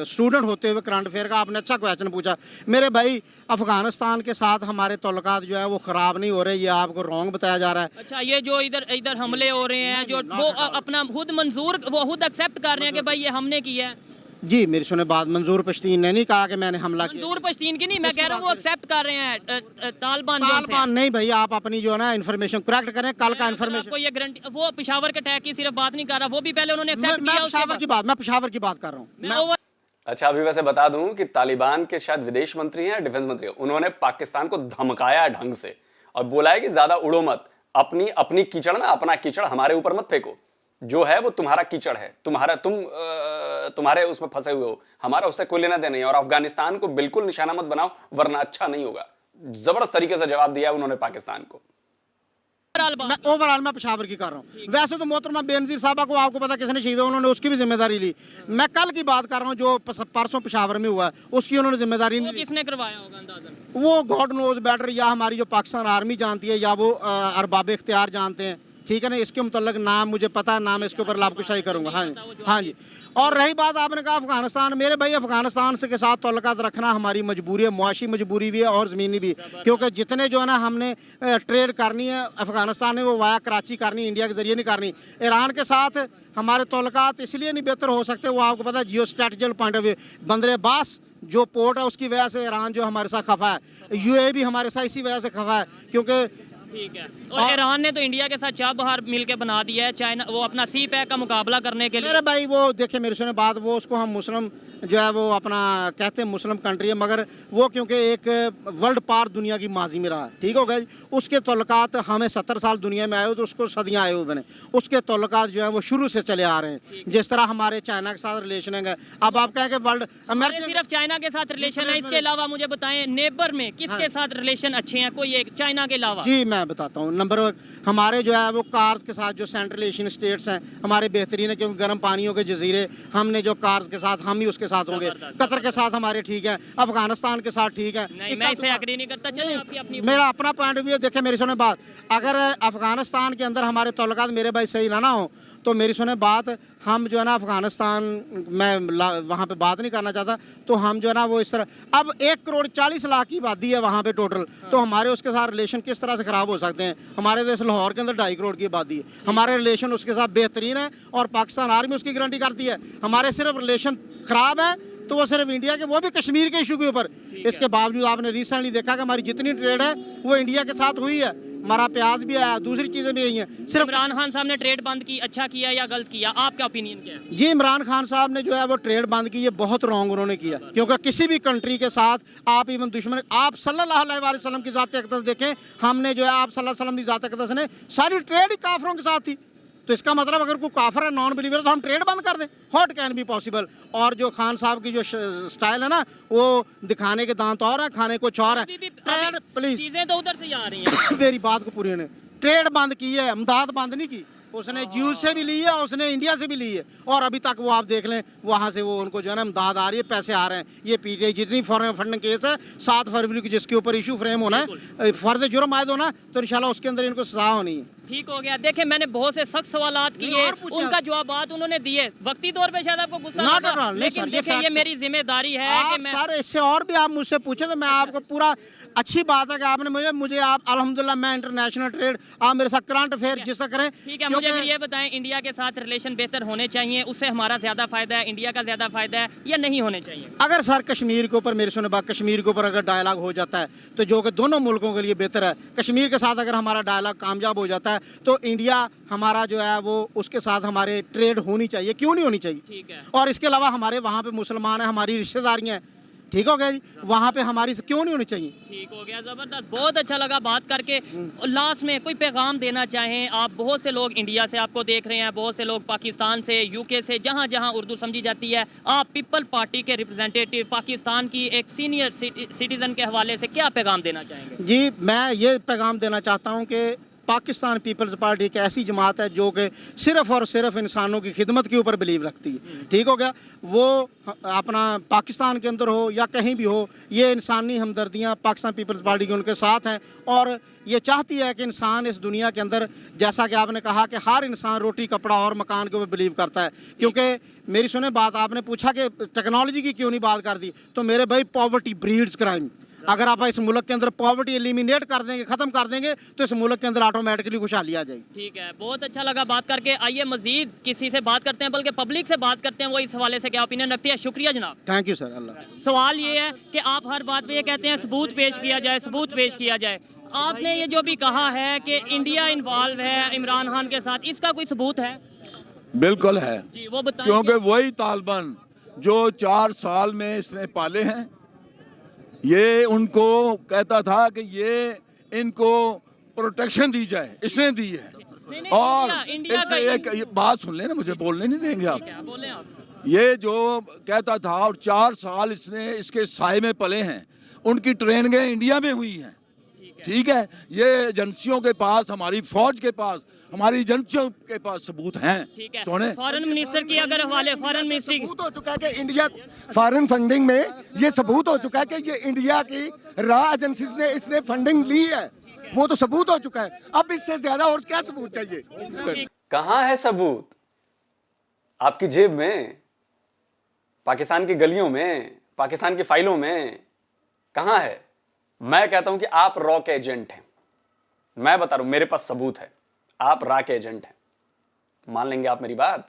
स्टूडेंट होते हुए करंट अफेयर का आपने अच्छा क्वेश्चन पूछा। मेरे भाई अफगानिस्तान के साथ हमारे तल्लुकात जो है वो ख़राब नहीं हो रहे, ये आपको रॉन्ग बताया जा रहा है। अच्छा, ये जो इधर हमले हो रहे हैं, जो वो अपना खुद मंजूर, वो खुद एक्सेप्ट कर रहे हैं कि भाई ये हमने किया है? जी मेरी सुने बात, मंजूर पश्तीन ने नहीं कहा कि मैंने हमला किया। मंजूर पश्तीन की नहीं, मैं कह रहा हूँ वो एक्सेप्ट कर रहे हैं तालिबान जो से। नहीं भाई, आप अपनी जो है ना इन्फॉर्मेशन करेक्ट करें, कल का इन्फॉर्मेशन। आपको ये गारंटी, वो पेशावर के अटैक की सिर्फ बात नहीं कर रहा, वो भी पहले उन्होंने एक्सेप्ट मैं किया। पेशावर की बात कर रहा हूँ। अच्छा, अभी वैसे बता दूं कि तालिबान के शायद विदेश मंत्री हैं, डिफेंस मंत्री हैं, उन्होंने पाकिस्तान को धमकाया है ढंग से और बोला है कि ज्यादा उड़ो मत, अपनी कीचड़ ना, अपना कीचड़ हमारे ऊपर मत फेंको, जो है वो तुम्हारा कीचड़ है, तुम्हारे उसमें फंसे हुए हो, हमारा उससे कोई लेना देना नहीं है और अफगानिस्तान को बिल्कुल निशाना मत बनाओ वरना अच्छा नहीं होगा। जबरदस्त तरीके से जवाब दिया उन्होंने पाकिस्तान को। ओवरऑल मैं पेशावर की कर रहा हूँ। वैसे तो मोहतरमा बेनजीर साहबा को आपको पता किसने शहीद, उन्होंने उसकी भी जिम्मेदारी ली। मैं कल की बात कर रहा हूँ जो परसों पेशावर में हुआ, उसकी उन्होंने जिम्मेदारी नहीं ली। किसने करवाया होगा अंदाजन? वो गॉड नोज बेटर, या हमारी जो पाकिस्तान आर्मी जानती है या वो अरबाब इख्तियार जानते हैं, ठीक है ना। इसके मुतल्लिक नाम मुझे पता है, नाम इसके ऊपर लाभकुशाई करूँगा। हाँ जी, हाँ जी। और रही बात आपने कहा अफगानिस्तान, मेरे भाई अफगानिस्तान से के साथ तल्लुकात रखना हमारी मजबूरी है, मुआशी मजबूरी भी है और ज़मीनी भी, क्योंकि जितने जो है ना हमने ट्रेड करनी है अफगानिस्तान में, वो वाया कराची करनी, इंडिया के ज़रिए नहीं करनी। ईरान के साथ हमारे तल्लुकात इसलिए नहीं बेहतर हो सकते, वो आपको पता है जियो स्ट्रेटजिकल पॉइंट ऑफ व्यू, बंदर अब्बास जो पोर्ट है उसकी वजह से ईरान जो हमारे साथ खफा है, यूएई भी हमारे साथ इसी वजह से खफा है, क्योंकि ठीक है। और ईरान ने तो इंडिया के साथ चाबहार मिलकर बना दिया है, चाइना वो अपना सी पैक का मुकाबला करने के लिए। मेरे भाई वो देखिए मेरे सुने बात, वो उसको हम मुस्लिम जो है वो अपना कहते हैं मुस्लिम कंट्री है, मगर वो क्योंकि एक वर्ल्ड पार दुनिया की माजी में रहा, ठीक हो गया। उसके तल्लुकात हमें 70 साल दुनिया में आए हो तो उसको सदियाँ आए हुए बने, उसके तल्लुकात जो है वो शुरू से चले आ रहे हैं। जिस तरह हमारे चाइना के साथ रिलेशन है, अब आप कहें कि वर्ल्ड अमेरिका सिर्फ चाइना के साथ रिलेशन है, इसके अलावा मुझे बताएं नेबर में किसके साथ रिलेशन अच्छे हैं, कोई एक चाइना के अलावा? जी मैं बताता हूँ। नंबर 1 हमारे जो है वो कार्स के साथ जो सेंट्रल एशियन स्टेट्स हैं हमारे बेहतरीन है, क्योंकि गर्म पानियों के जजीरे, हमने जो कार्स के साथ हम ही उसके साथ होंगे। कतर के साथ हमारे ठीक है, अफगानिस्तान के साथ ठीक है। नहीं, मैं इससे एग्री नहीं करता। चलिए आपकी अपनी, मेरा अपना पॉइंट ऑफ व्यू देखे मेरी सुने बात, अगर अफगानिस्तान के अंदर हमारे तल्लुकात मेरे भाई सही ना हो तो मेरी सुने बात, हम जो है ना अफगानिस्तान में वहाँ पे बात नहीं करना चाहता, तो हम जो है ना वो इस तरह, अब 1,40,00,000 की आबादी है वहाँ पे टोटल, तो हमारे उसके साथ रिलेशन किस तरह से ख़राब हो सकते हैं? हमारे देश लाहौर के अंदर 2.5 करोड़ की आबादी है, हमारे रिलेशन उसके साथ बेहतरीन है और पाकिस्तान आर्मी उसकी गारंटी करती है। हमारे सिर्फ रिलेशन ख़राब है तो वो सिर्फ इंडिया के, वो भी कश्मीर के इशू के ऊपर। इसके बावजूद आपने रिसेंटली देखा कि हमारी जितनी ट्रेड है वो इंडिया के साथ हुई है, हमारा प्याज भी आया, दूसरी चीज़ें भी आई हैं। सिर्फ इमरान खान साहब ने ट्रेड बंद की, अच्छा किया या गलत किया, आपका ओपिनियन क्या है? जी इमरान खान साहब ने जो है वो ट्रेड बंद की, ये बहुत रॉन्ग उन्होंने किया, क्योंकि किसी भी कंट्री के साथ आप इवन दुश्मन, आप सल्लल्लाहु अलैहि वसल्लम की ज़ात अक़दस देखें, हमने जो है आप सल्लल्लाहु अलैहि वसल्लम की ज़ात अक़दस ने सारी ट्रेड ही काफरों के साथ थी, तो इसका मतलब अगर कोई काफर है, नॉन बिलीवर है, तो हम ट्रेड बंद कर दें? Hot can be possible. और जो खान साहब की जो स्टाइल है ना, वो दिखाने के दांत और है, खाने कुछ और है। ट्रेड प्लीज, चीजें तो उधर से ही आ रही हैं। मेरी बात को पूरी ने ट्रेड बंद की है, इमदाद बंद नहीं की। उसने ज्यूज से भी ली है, उसने इंडिया से भी ली है, और अभी तक वो आप देख लें वहाँ से वो उनको जो है ना इमदाद आ रही है, पैसे आ रहे हैं। ये पीटीआई जितनी फॉरेन फंडिंग केस है 7 फरवरी को जिसके ऊपर इशू फ्रेम होना है, फर्द जुर्म आयद होना, तो इंशाल्लाह उसके अंदर इनको सजा होनी है। ठीक हो गया। देखें मैंने बहुत से सख्त सवालात किए, उनका जवाबात उन्होंने दिए। वक्ती तौर पे शायद आपको गुस्सा लगा, लेकिन देखें ये मेरी जिम्मेदारी है कि मैं सर इससे और भी आप मुझसे पूछे तो मैं आपको पूरा अच्छी बात है कि आपने मुझे आप अल्हम्दुलिल्लाह मैं इंटरनेशनल ट्रेड आप मेरे साथ करंट अफेयर जिस तरह करें। ठीक है, मुझे फिर ये बताएं इंडिया के साथ रिलेशन बेहतर होने चाहिए, उससे हमारा ज़्यादा फ़ायदा है, इंडिया का ज़्यादा फ़ायदा है, या नहीं होने चाहिए? अगर सर कश्मीर के ऊपर मेरे सुने बात कश्मीर के ऊपर अगर डायलॉग हो जाता है तो जो कि दोनों मुल्कों के लिए बेहतर है, कश्मीर के साथ अगर हमारा डायलॉग कामयाब हो जाता है तो इंडिया हमारा जो है वो उसके साथ हमारे ट्रेड होनी चाहिए, क्यों नहीं होनी चाहिए। ठीक है। और इसके अलावा हमारे वहाँ पे मुसलमान हैं, हमारी रिश्तेदारियाँ हैं, ठीक हो गया जी, वहाँ पे हमारी क्यों नहीं होनी चाहिए। ठीक हो गया, ज़बरदस्त, बहुत अच्छा लगा बात करके। लास्ट में कोई पैगाम देना चाहें आप? बहुत से लोग इंडिया से आपको देख रहे हैं, बहुत से लोग पाकिस्तान से, यूके से, जहाँ जहाँ उर्दू समझी जाती है। आप पीपल पार्टी के रिप्रेजेंटेटिव, पाकिस्तान की एक सीनियर सिटीज़न के हवाले से क्या पैगाम देना चाहेंगे? जी मैं ये पैगाम देना चाहता हूँ कि पाकिस्तान पीपल्स पार्टी एक ऐसी जमात है जो कि सिर्फ़ और सिर्फ इंसानों की खिदमत के ऊपर बिलीव रखती है, ठीक हो गया। वो अपना पाकिस्तान के अंदर हो या कहीं भी हो, ये इंसानी हमदर्दियाँ पाकिस्तान पीपल्स पार्टी के उनके साथ हैं और ये चाहती है कि इंसान इस दुनिया के अंदर, जैसा कि आपने कहा कि हर इंसान रोटी कपड़ा और मकान के ऊपर बिलीव करता है। क्योंकि मेरी सुने बात, आपने पूछा कि टेक्नोलॉजी की क्यों नहीं बात कर दी, तो मेरे भाई पॉवर्टी ब्रीड्स क्राइम। अगर आप इस मुल्क के अंदर पॉवर्टी एलिमिनेट कर देंगे, ख़त्म कर देंगे, तो इस मुल्क के अंदर ऑटोमेटिकली खुशहाली आ जाएगी। ठीक है, बहुत अच्छा लगा बात करके। आइए मजीद किसी से बात करते हैं, बल्कि पब्लिक से बात करते हैं, वो इस हवाले से क्या ओपिनियन रखती है। शुक्रिया जनाब। Thank you sir. अल्लाह। सवाल ये है कि आप हर बात पे ये कहते हैं सबूत पेश किया जाए, सबूत पेश किया जाए। आपने ये जो भी कहा है कि इंडिया इन्वॉल्व है इमरान खान के साथ, इसका कोई सबूत है? बिल्कुल है जी, वो बताएं। क्योंकि वही तालिबान जो 4 साल में इसने पाले हैं, ये उनको कहता था कि ये इनको प्रोटेक्शन दी जाए, इसने दी है। नहीं, और इंडिया इससे एक ये बात सुन लेना, मुझे बोलने नहीं देंगे आप। क्या बोले आप? ये जो कहता था और 4 साल इसने इसके साए में पले हैं, उनकी ट्रेनिंगें इंडिया में हुई हैं, ठीक है। ये एजेंसियों के पास, हमारी फौज के पास, हमारी एजेंसियों के पास सबूत हैं। ठीक है, सोने फॉरेन मिनिस्टर की अगर हवाले, फॉरेन मिनिस्ट्री सबूत हो चुका है कि इंडिया फॉरेन फंडिंग में ये सबूत हो चुका है कि ये इंडिया की रॉ एजेंसीज ने इसने फंडिंग ली है, वो तो सबूत हो चुका है। अब इससे ज्यादा और क्या सबूत चाहिए? कहाँ है सबूत? आपकी जेब में, पाकिस्तान की गलियों में, पाकिस्तान की फाइलों में, कहाँ है? मैं कहता हूं कि आप रॉ के एजेंट हैं। मैं बता रहा हूं, मेरे पास सबूत है, आप रॉ के एजेंट हैं। मान लेंगे आप मेरी बात,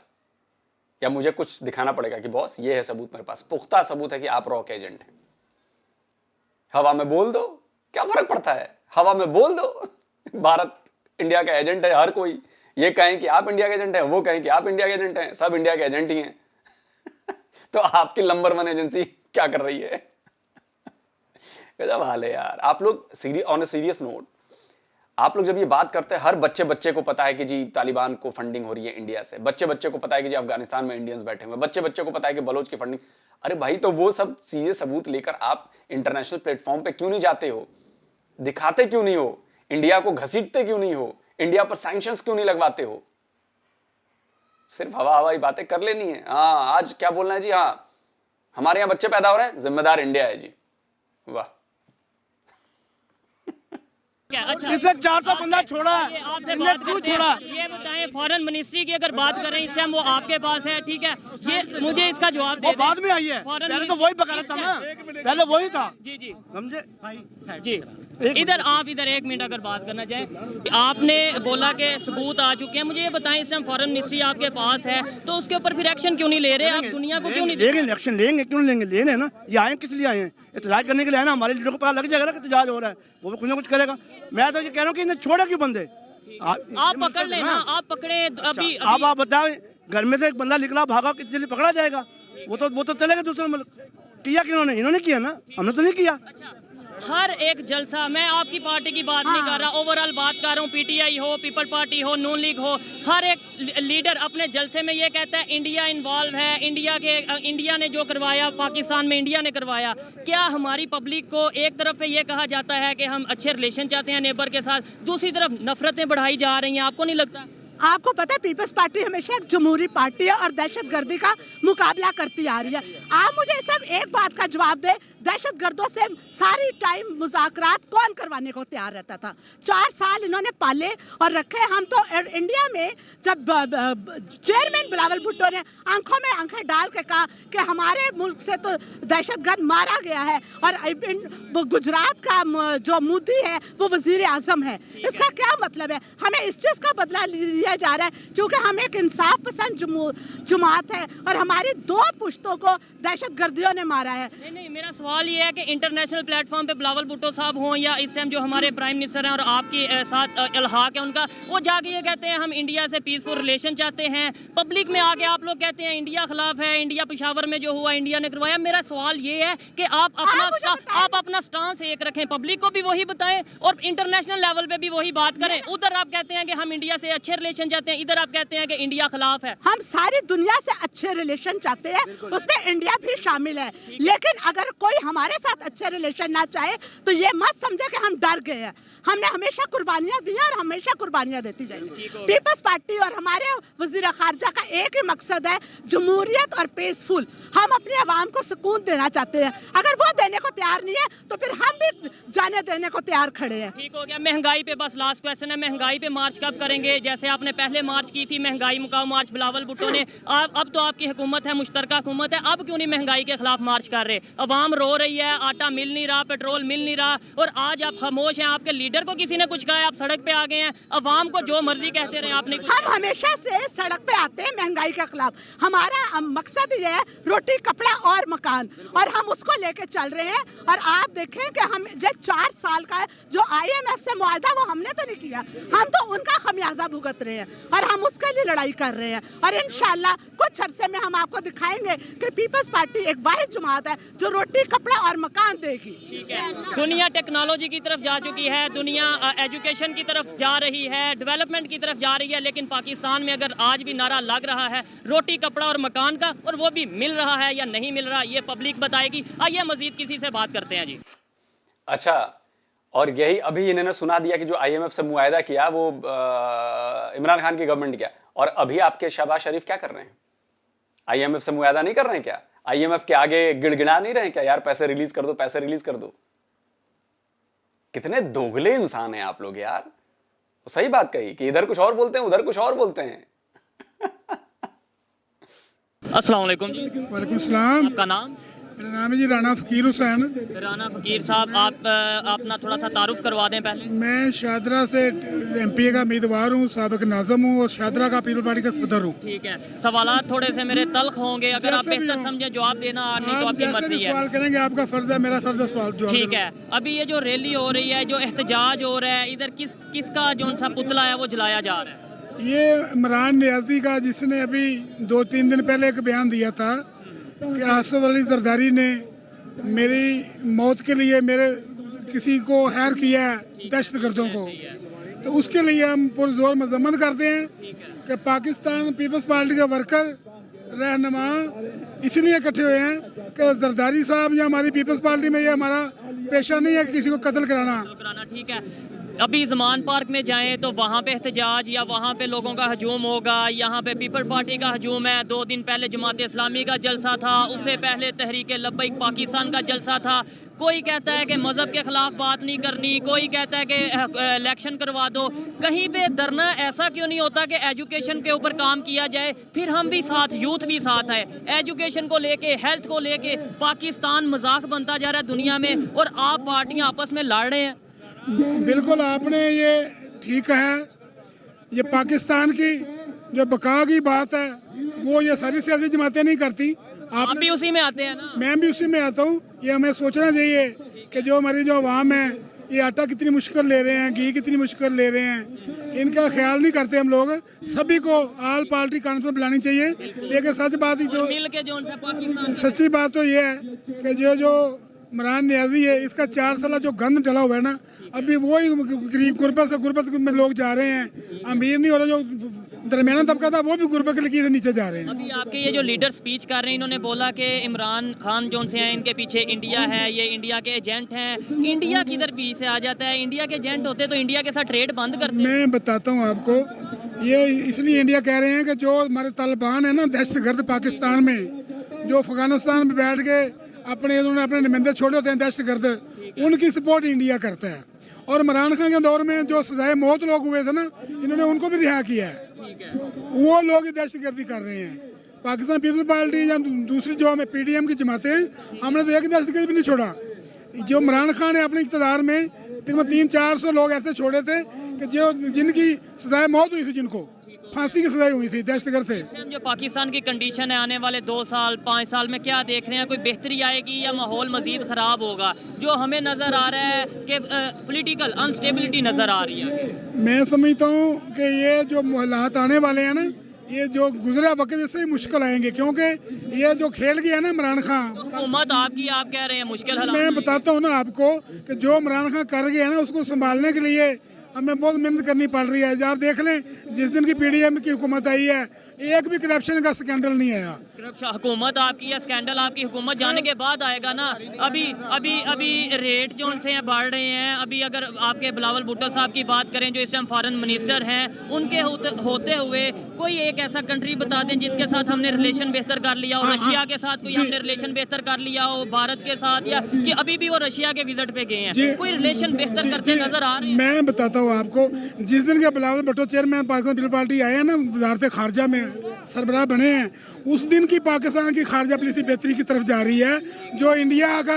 या मुझे कुछ दिखाना पड़ेगा कि बॉस ये है सबूत, मेरे पास पुख्ता सबूत है कि आप रॉ के एजेंट हैं। हवा में बोल दो, क्या फर्क पड़ता है? हवा में बोल दो, भारत इंडिया का एजेंट है। हर कोई ये कहें कि आप इंडिया के एजेंट हैं, वो कहें कि आप इंडिया के एजेंट हैं, सब इंडिया के एजेंट ही हैं। तो आपकी नंबर 1 एजेंसी क्या कर रही है? गजब हाल है यार। आप लोग ऑन ए सीरियस नोट, आप लोग जब ये बात करते हैं, हर बच्चे बच्चे को पता है कि जी तालिबान को फंडिंग हो रही है इंडिया से, बच्चे बच्चे को पता है कि जी अफगानिस्तान में इंडियंस बैठे हुए हैं, बच्चे बच्चे को पता है कि बलोच की फंडिंग। अरे भाई, तो वो सब चीजें सबूत लेकर आप इंटरनेशनल प्लेटफॉर्म पे क्यों नहीं जाते हो? दिखाते क्यों नहीं हो? इंडिया को घसीटते क्यों नहीं हो? इंडिया पर सैंक्शंस क्यों नहीं लगवाते हो? सिर्फ हवाई बातें कर लेनी है। हाँ, आज क्या बोलना है जी? हाँ, हमारे यहाँ बच्चे पैदा हो रहे हैं, जिम्मेदार इंडिया है जी। वाह। अच्छा, इसने 400 बंदा छोड़ा है, आपसे इनने बात क्यों करते हैं। छोड़ा? ये बताएं, फॉरेन मिनिस्ट्री की अगर बात करें इस टाइम, वो आपके पास है, ठीक है, ये मुझे इसका जवाब दे वो दें। बाद में आई है, फॉरेन पहले तो मिनिस्ट्री वही बकाया था ना, पहले वही था। जी जी समझे जी। इधर आप इधर 1 मिनट अगर बात करना चाहें, आपने बोला कि सबूत आ चुके हैं, मुझे ये बताएं इस टाइम फॉरेन मिनिस्ट्री आपके पास है, तो उसके ऊपर फिर एक्शन क्यों नहीं ले रहे? आप दुनिया को क्यों नहीं लेंगे? इलेक्शन लेंगे, क्यों लेंगे? लेने ना, ये आए किस लिए आए हैं? एहतजाज करने के लिए आए ना। हमारे लीडर को पता लग जाएगा ना कि एहतजाज हो रहा है, वो भी कुछ ना कुछ करेगा। मैं तो ये कह रहा हूँ कि इन्हें छोड़ा क्यों बंदे? आप पकड़ लेना, आप पकड़े अभी। अब आप बताओ, घर में से एक बंदा निकला भागा, कितनी जल्दी पकड़ा जाएगा? वो तो चलेगा दूसरे मुल्क। किया कि इन्होंने किया ना, हमने तो नहीं किया। हर एक जलसा, मैं आपकी पार्टी की बात नहीं कर रहा, ओवरऑल बात कर रहा हूँ, पीटीआई हो, पीपल पार्टी हो, नून लीग हो, हर एक लीडर अपने जलसे में ये कहता है इंडिया इन्वॉल्व है, इंडिया ने जो करवाया पाकिस्तान में इंडिया ने करवाया। क्या हमारी पब्लिक को एक तरफ पे ये कहा जाता है कि हम अच्छे रिलेशन चाहते हैं नेबर के साथ, दूसरी तरफ नफरतें बढ़ाई जा रही हैं? आपको नहीं लगता? आपको पता है पीपल्स पार्टी हमेशा एक जमहूरी पार्टी है और दहशतगर्दी का मुकाबला करती आ रही है। आप मुझे सिर्फ एक बात का जवाब दें, दहशतगर्दों से सारी टाइम मुज़ाकरात कौन करवाने को तैयार रहता था? 4 साल इन्होंने पाले और रखे। हम तो इंडिया में जब चेयरमैन बिलावल भुट्टो ने आंखों में आंखें डाल के कहा कि हमारे मुल्क से तो दहशतगर्द मारा गया है और गुजरात का जो मोदी है वो वजीर आजम है, इसका क्या मतलब है? हमें इस चीज़ का बदला लिया जा रहा है क्योंकि हम एक इंसाफ पसंद जमात है और हमारी 2 पुश्तों को दहशतगर्दियों ने मारा है। नहीं, मेरा सवाल ये है कि इंटरनेशनल प्लेटफॉर्म पे बिलावल भुट्टो साहब हों या इस टाइम जो हमारे प्राइम मिनिस्टर हैं और आपके साथ इल्हाक है उनका, वो जाके ये कहते हैं हम इंडिया से पीसफुल रिलेशन चाहते हैं। पब्लिक में आके आप लोग कहते हैं इंडिया खिलाफ है, इंडिया पेशावर में जो हुआ इंडिया ने करवाया। मेरा सवाल ये है कि आप अपना स्टांस एक रखें, पब्लिक को भी वही बताएं और इंटरनेशनल लेवल पे भी वही बात करें। उधर आप कहते हैं कि हम इंडिया से अच्छे रिलेशन चाहते हैं, इधर आप कहते हैं कि इंडिया खिलाफ है। हम सारी दुनिया से अच्छे रिलेशन चाहते हैं, उसमें इंडिया भी शामिल है, लेकिन अगर कोई हमारे साथ अच्छे रिलेशन ना चाहे तो ये मत समझे कि हम डर गए हैं। हमने हमेशा कुर्बानियां दी और हमेशा कुर्बानियां देती जाएंगी। पीपल्स पार्टी और हमारे वजीर खारजा का एक ही मकसद है, जमहूरियत और पीसफुल। हम अपनी आवाम को सुकून देना चाहते हैं, अगर वो देने को तैयार नहीं है तो फिर हम भी जाने देने को तैयार खड़े हैं। ठीक हो गया। महंगाई पे बस लास्ट क्वेश्चन है, महंगाई पे मार्च कब करेंगे? जैसे आपने पहले मार्च की थी, महंगाई मुकाओ मार्च बिलावल भुट्टो ने, अब तो आपकी हुकूमत है, मुश्तरका हुकूमत है, अब क्यों नहीं महंगाई के खिलाफ मार्च कर रहे? अवाम रो रही है, आटा मिल नहीं रहा, पेट्रोल मिल नहीं रहा और आज आप खामोश हैं। आपके लीडर को किसी ने कुछ कहा है, आप सड़क पे आ गए हैं। अवाम को जो मर्जी कहते रहे आपने। हम हमेशा से सड़क पे आते हैं महंगाई के खिलाफ। हमारा मकसद ये है रोटी, कपड़ा और मकान, और हम उसको लेके चल रहे हैं। और आप देखें कि हम जो 4 साल का जो IMF से मुआहदा वो हमने तो नहीं किया, हम तो उनका खमियाजा भुगत रहे हैं और हम उसके लिए लड़ाई कर रहे हैं। और इंशाल्लाह कुछ अरसे में हम आपको दिखाएंगे कि पीपल्स पार्टी एक वाहिद जमात है जो रोटी, कपड़ा और मकान देगी। ठीक है। दुनिया टेक्नोलॉजी की तरफ जा चुकी है, दुनिया एजुकेशन की तरफ जा रही है, डेवलपमेंट की तरफ जा रही है, लेकिन पाकिस्तान में अगर आज भी नारा लग रहा है रोटी, कपड़ा और मकान का, और वो भी मिल रहा है या नहीं मिल रहा, ये पब्लिक बताएगी। आइए मजीद किसी से बात करते हैं जी। अच्छा, और यही अभी इन्होंने सुना दिया कि जो IMF से मुआहदा किया वो इमरान खान की गवर्नमेंट किया, और अभी आपके शहबाज शरीफ क्या कर रहे हैं? IMF से मुआहदा नहीं कर रहे हैं क्या? IMF के आगे गिड़गिड़ा नहीं रहे हैं क्या? यार पैसे रिलीज कर दो, पैसे रिलीज कर दो। कितने दोगले इंसान हैं आप लोग यार। तो सही बात कही कि इधर कुछ और बोलते हैं, उधर कुछ और बोलते हैं। अस्सलाम वालेकुम जी। वालेकुम सलाम। आपका नाम? मेरा नाम है जी राना फ़कीर हुसैन। राना फ़कीर साहब, आप अपना थोड़ा सा तारुफ करवा दें पहले। मैं शादरा से MPA का उम्मीदवार हूँ, साबिक नाज़िम हूँ और शादरा का पीपल पार्टी का सदर हूँ। ठीक है। सवालात थोड़े से मेरे तल्ख होंगे, अगर आप बेहतर समझें जवाब देना, नहीं तो आपकी मर्जी है। सवाल करेंगे, आपका फर्ज है, मेरा फर्ज है सवाल जवाब। ठीक है। अभी ये जो रैली हो रही है, जो एहतजाज हो रहा है, इधर किसका जो सा पुतला है वो जलाया जा रहा है? ये इमरान नियाजी का, जिसने अभी 2-3 दिन पहले एक बयान दिया था कि आसिफ अली जरदारी ने मेरी मौत के लिए मेरे किसी को हैर किया है, दहशतगर्दों को, तो उसके लिए हम पुरजोर मजम्मत करते हैं कि पाकिस्तान पीपल्स पार्टी के वर्कर रहनुमा इसलिए इकट्ठे हुए हैं कि जरदारी साहब या हमारी पीपल्स पार्टी में ये हमारा पेशा नहीं है किसी को कत्ल कराना। ठीक है। अभी ज़मान पार्क में जाएं तो वहाँ पे एहतजाज या वहाँ पे लोगों का हजूम होगा, यहाँ पे पीपल पार्टी का हजूम है। 2 दिन पहले जमात इस्लामी का जलसा था, उससे पहले तहरीक लब्बैक पाकिस्तान का जलसा था। कोई कहता है कि मज़हब के ख़िलाफ़ बात नहीं करनी, कोई कहता है कि इलेक्शन करवा दो। कहीं पे धरना ऐसा क्यों नहीं होता कि एजुकेशन के ऊपर काम किया जाए? फिर हम भी साथ, यूथ भी साथ है। एजुकेशन को लेके, हेल्थ को लेके पाकिस्तान मजाक बनता जा रहा है दुनिया में, और आप पार्टियाँ आपस में लड़ रहे हैं। बिल्कुल आपने ये ठीक है। ये पाकिस्तान की जो बका की बात है वो ये सारी सियासी जमातें नहीं करती। आप भी उसी में आते हैं ना? मैं भी उसी में आता हूँ। ये हमें सोचना चाहिए कि जो हमारी जो अवाम है, ये आटा कितनी मुश्किल ले रहे हैं, घी कितनी मुश्किल ले रहे हैं, इनका ख्याल नहीं करते हम लोग। सभी को ऑल पार्टी कॉन्फ्रेंस बुलानी चाहिए। लेकिन सच बात ही जो मिल के जो पाकिस्तान, सच्ची बात तो ये है कि जो इमरान नियाजी है, इसका 4 साल जो गंद डला हुआ है ना, अभी वही गुर्बत में लोग जा रहे हैं। अमीर नहीं हो रहा, जो दरमियाना तबका था वो भी गुर्बत की लकीर से नीचे जा रहे हैं। अभी आपके ये जो लीडर स्पीच कर रहे हैं, इन्होंने बोला कि इमरान खान जो से हैं, इनके पीछे इंडिया है, ये इंडिया के एजेंट हैं। इंडिया किधर पीछे आ जाता है? इंडिया के एजेंट होते तो इंडिया के साथ ट्रेड बंद करते। मैं बताता हूँ आपको, ये इसलिए इंडिया कह रहे हैं कि जो हमारे तालिबान है ना, दहशतगर्द पाकिस्तान में, जो अफगानिस्तान में बैठ के अपने उन्होंने अपने नुमाइंदे छोड़े होते हैं दहशतगर्द, उनकी सपोर्ट इंडिया करता है। और इमरान खान के दौर में जो सजाए मौत लोग हुए थे ना, इन्होंने उनको भी रिहा किया है। वो लोग ही दहशतगर्दी कर रहे हैं। पाकिस्तान पीपल्स पार्टी या दूसरी जो हमें PDM की जमातें हैं, हमने तो एक दहशतगर्द भी नहीं छोड़ा। जो इमरान खान ने अपने इक़्तिदार में तकरीबन 300-400 लोग ऐसे छोड़े थे कि जो जिनकी सजाए मौत हुई थी, जिनको फांसी की सजाई हुई थी, दहशतगर्द थे। जो पाकिस्तान की कंडीशन है आने वाले 2 साल 5 साल में क्या देख रहे हैं? कोई बेहतरी आएगी या माहौल मजीद ख़राब होगा? जो हमें नज़र आ रहा है कि पॉलिटिकल अनस्टेबिलिटी नज़र आ रही है। मैं समझता हूँ कि ये जो हालात आने वाले हैं ना, ये जो गुजरा वक्त इससे ही मुश्किल आएंगे, क्योंकि ये जो खेल गया ना इमरान खान, हुकूमत आपकी, आप कह रहे हैं मुश्किल हालात। मैं बताता हूँ ना आपको कि जो इमरान खान कर गया ना, उसको संभालने के लिए हमें बहुत मेहनत करनी पड़ रही है। आप देख लें, जिस दिन की PDM की हुकूमत आई है, एक भी करप्शन का स्कैंडल नहीं आया। हुकूमत आपकी या स्कैंडल आपकी हुकूमत जाने के बाद आएगा ना। अभी रेट जो उनसे हैं बढ़ रहे हैं। अभी अगर आपके बिलावल भुट्टो साहब की बात करें, जो इस टाइम फॉरेन मिनिस्टर हैं, उनके होते हुए कोई एक ऐसा कंट्री बता दें जिसके साथ हमने रिलेशन बेहतर कर लिया हो। रशिया के साथ कोई हमने रिलेशन बेहतर कर लिया हो, भारत के साथ, या कि अभी भी वो रशिया के विजिट पे गए हैं, कोई रिलेशन बेहतर करते नजर आ रहे हैं? मैं बताता हूँ आपको, जिस दिन के Bilawal Bhutto chairman Pakistan peoples party आए हैं ना, वजारत खारजा में सरबराह बने हैं, उस दिन की पाकिस्तान की खारजा पॉलिसी बेहतरी की तरफ जा रही है। जो इंडिया का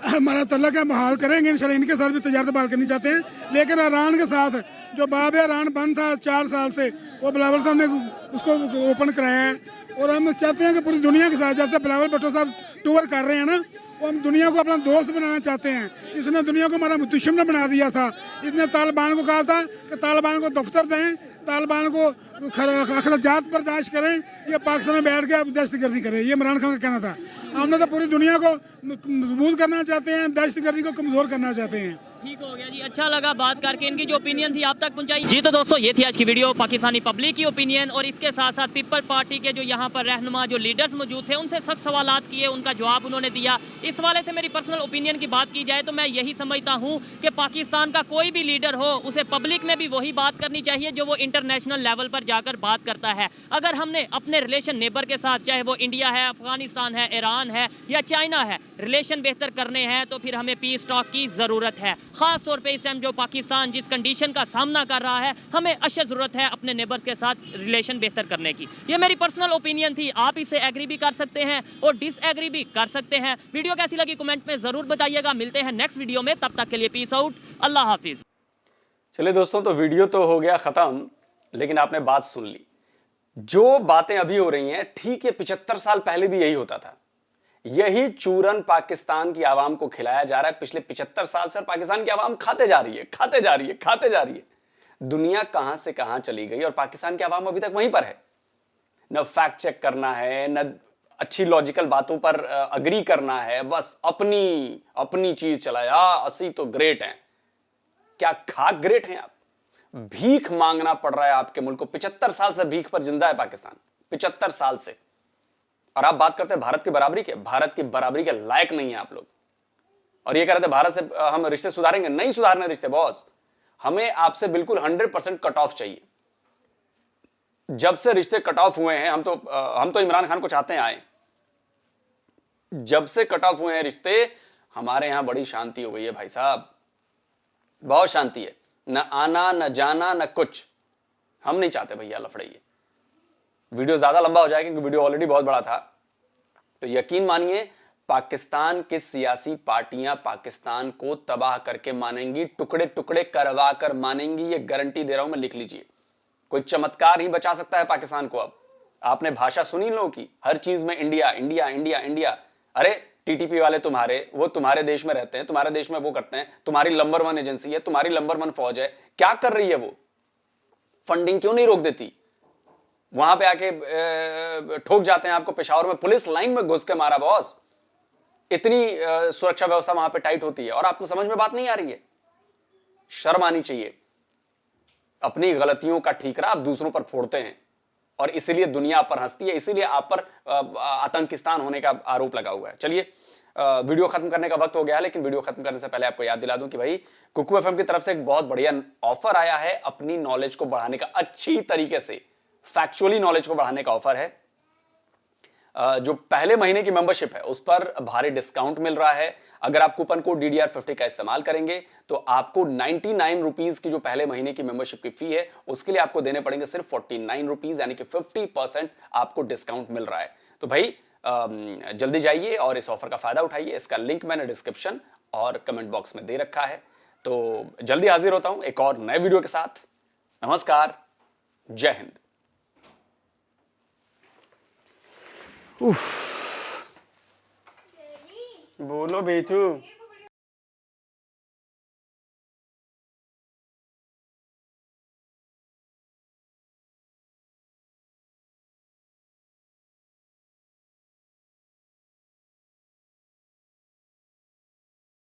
हमारा तल्लक है बहाल करेंगे इंशाल्लाह। इनके साथ भी तजारत बहाल करनी चाहते हैं, लेकिन ईरान के साथ जो बाब ईरान बंद था 4 साल से, वो बिलावल साहब ने उसको ओपन कराया है। और हम चाहते हैं कि पूरी दुनिया के साथ, जैसे बिलावल भुट्टो साहब टूर कर रहे हैं ना, वो हम दुनिया को अपना दोस्त बनाना चाहते हैं। इसने दुनिया को हमारा दुश्मन बना दिया था। इसने तालिबान को कहा था कि तालिबान को दफ्तर दें, तालिबान को अखराजात बर्दाश्त करें, ये पाकिस्तान में बैठ के दहशतगर्दी करें। ये इमरान खान का कहना था। हमने तो पूरी दुनिया को मजबूत करना चाहते हैं, दहशतगर्दी को कमज़ोर करना चाहते हैं। ठीक हो गया जी, अच्छा लगा बात करके। इनकी जो ओपिनियन थी आप तक पहुंचाई जी। तो दोस्तों, ये थी आज की वीडियो, पाकिस्तानी पब्लिक की ओपिनियन, और इसके साथ साथ पीपल पार्टी के जो यहाँ पर रहनुमा जो लीडर्स मौजूद थे, उनसे सख्त सवालात किए, उनका जवाब उन्होंने दिया। इस वाले से मेरी पर्सनल ओपिनियन की बात की जाए तो मैं यही समझता हूँ कि पाकिस्तान का कोई भी लीडर हो, उसे पब्लिक में भी वही बात करनी चाहिए जो वो इंटरनेशनल लेवल पर जाकर बात करता है। अगर हमने अपने रिलेशन नेबर के साथ, चाहे वो इंडिया है, अफगानिस्तान है, ईरान है या चाइना है, रिलेशन बेहतर करने हैं, तो फिर हमें पीस टॉक की ज़रूरत है। ख़ास तौर पर इस टाइम जो पाकिस्तान जिस कंडीशन का सामना कर रहा है, हमें अशद ज़रूरत है अपने नेबर्स के साथ रिलेशन बेहतर करने की। ये मेरी पर्सनल ओपिनियन थी। आप इसे एग्री भी कर सकते हैं और डिसएग्री भी कर सकते हैं। वीडियो कैसी लगी कमेंट में ज़रूर बताइएगा। मिलते हैं नेक्स्ट वीडियो में, तब तक के लिए पीस आउट, अल्लाह हाफिज़। चलिए दोस्तों, तो वीडियो तो हो गया ख़त्म, लेकिन आपने बात सुन ली। जो बातें अभी हो रही हैं, ठीक है 75 साल पहले भी यही होता था। यही चूरन पाकिस्तान की आवाम को खिलाया जा रहा है पिछले 75 साल से। पाकिस्तान की आवाम खाते जा रही है, खाते जा रही है, खाते जा रही है। दुनिया कहां से कहां चली गई और पाकिस्तान की आवाम अभी तक वहीं पर है। न फैक्ट चेक करना है, न अच्छी लॉजिकल बातों पर अग्री करना है, बस अपनी अपनी चीज चलाया। असी तो ग्रेट हैं। क्या खाक ग्रेट हैं आप? भीख मांगना पड़ रहा है आपके मुल्क को। 75 साल से भीख पर जिंदा है पाकिस्तान, 75 साल से। और आप बात करते हैं भारत की बराबरी के। भारत की बराबरी के लायक नहीं है आप लोग। और ये कह रहे थे भारत से हम रिश्ते सुधारेंगे। नहीं सुधारने रिश्ते बॉस, हमें आपसे बिल्कुल 100% कट ऑफ चाहिए। जब से रिश्ते कट ऑफ हुए हैं, हम तो इमरान खान को चाहते हैं आए। जब से कट ऑफ हुए हैं रिश्ते, हमारे यहां बड़ी शांति हो गई है भाई साहब, बहुत शांति है। न आना न जाना न कुछ। हम नहीं चाहते भैया लफड़ाइए। वीडियो ज्यादा लंबा हो जाएगा क्योंकि वीडियो ऑलरेडी बहुत बड़ा था। तो यकीन मानिए, पाकिस्तान की सियासी पार्टियां पाकिस्तान को तबाह करके मानेंगी, टुकड़े टुकड़े करवा कर मानेंगी। ये गारंटी दे रहा हूं मैं, लिख लीजिए। कोई चमत्कार ही बचा सकता है पाकिस्तान को। अब आपने भाषा सुनी इन लोगों की, हर चीज में इंडिया इंडिया इंडिया इंडिया। अरे टीटीपी वाले वो तुम्हारे देश में रहते हैं, तुम्हारे देश में वो करते हैं, तुम्हारी नंबर 1 एजेंसी है, तुम्हारी नंबर 1 फौज है। क्या कर रही है वो? फंडिंग क्यों नहीं रोक देती? वहां पे आके ठोक जाते हैं आपको। पेशावर में पुलिस लाइन में घुस के मारा बॉस। इतनी सुरक्षा व्यवस्था वहां पे टाइट होती है और आपको समझ में बात नहीं आ रही है। शर्म आनी चाहिए। अपनी गलतियों का ठीकरा आप दूसरों पर फोड़ते हैं और इसीलिए दुनिया पर हंसती है, इसीलिए आप पर आतंकिस्तान होने का आरोप लगा हुआ है। चलिए, वीडियो खत्म करने का वक्त हो गया है, लेकिन वीडियो खत्म करने से पहले आपको याद दिला दूं कि भाई कुकू एफएम की तरफ से एक बहुत बढ़िया ऑफर आया है अपनी नॉलेज को बढ़ाने का। अच्छी तरीके से फैक्चुअली नॉलेज को बढ़ाने का ऑफर है। जो पहले महीने की मेंबरशिप है उस पर भारी डिस्काउंट मिल रहा है। अगर आप कूपन कोड DDR50 का इस्तेमाल करेंगे तो आपको 99 रुपीज की जो पहले महीने की मेंबरशिप की फी है उसके लिए आपको देने पड़ेंगे सिर्फ 49 रुपीज, यानी कि 50% आपको डिस्काउंट मिल रहा है। तो भाई जल्दी जाइए और इस ऑफर का फायदा उठाइए। इसका लिंक मैंने डिस्क्रिप्शन और कमेंट बॉक्स में दे रखा है। तो जल्दी हाजिर होता हूं एक और नए वीडियो के साथ। नमस्कार, जय हिंद। बोलो बेटू।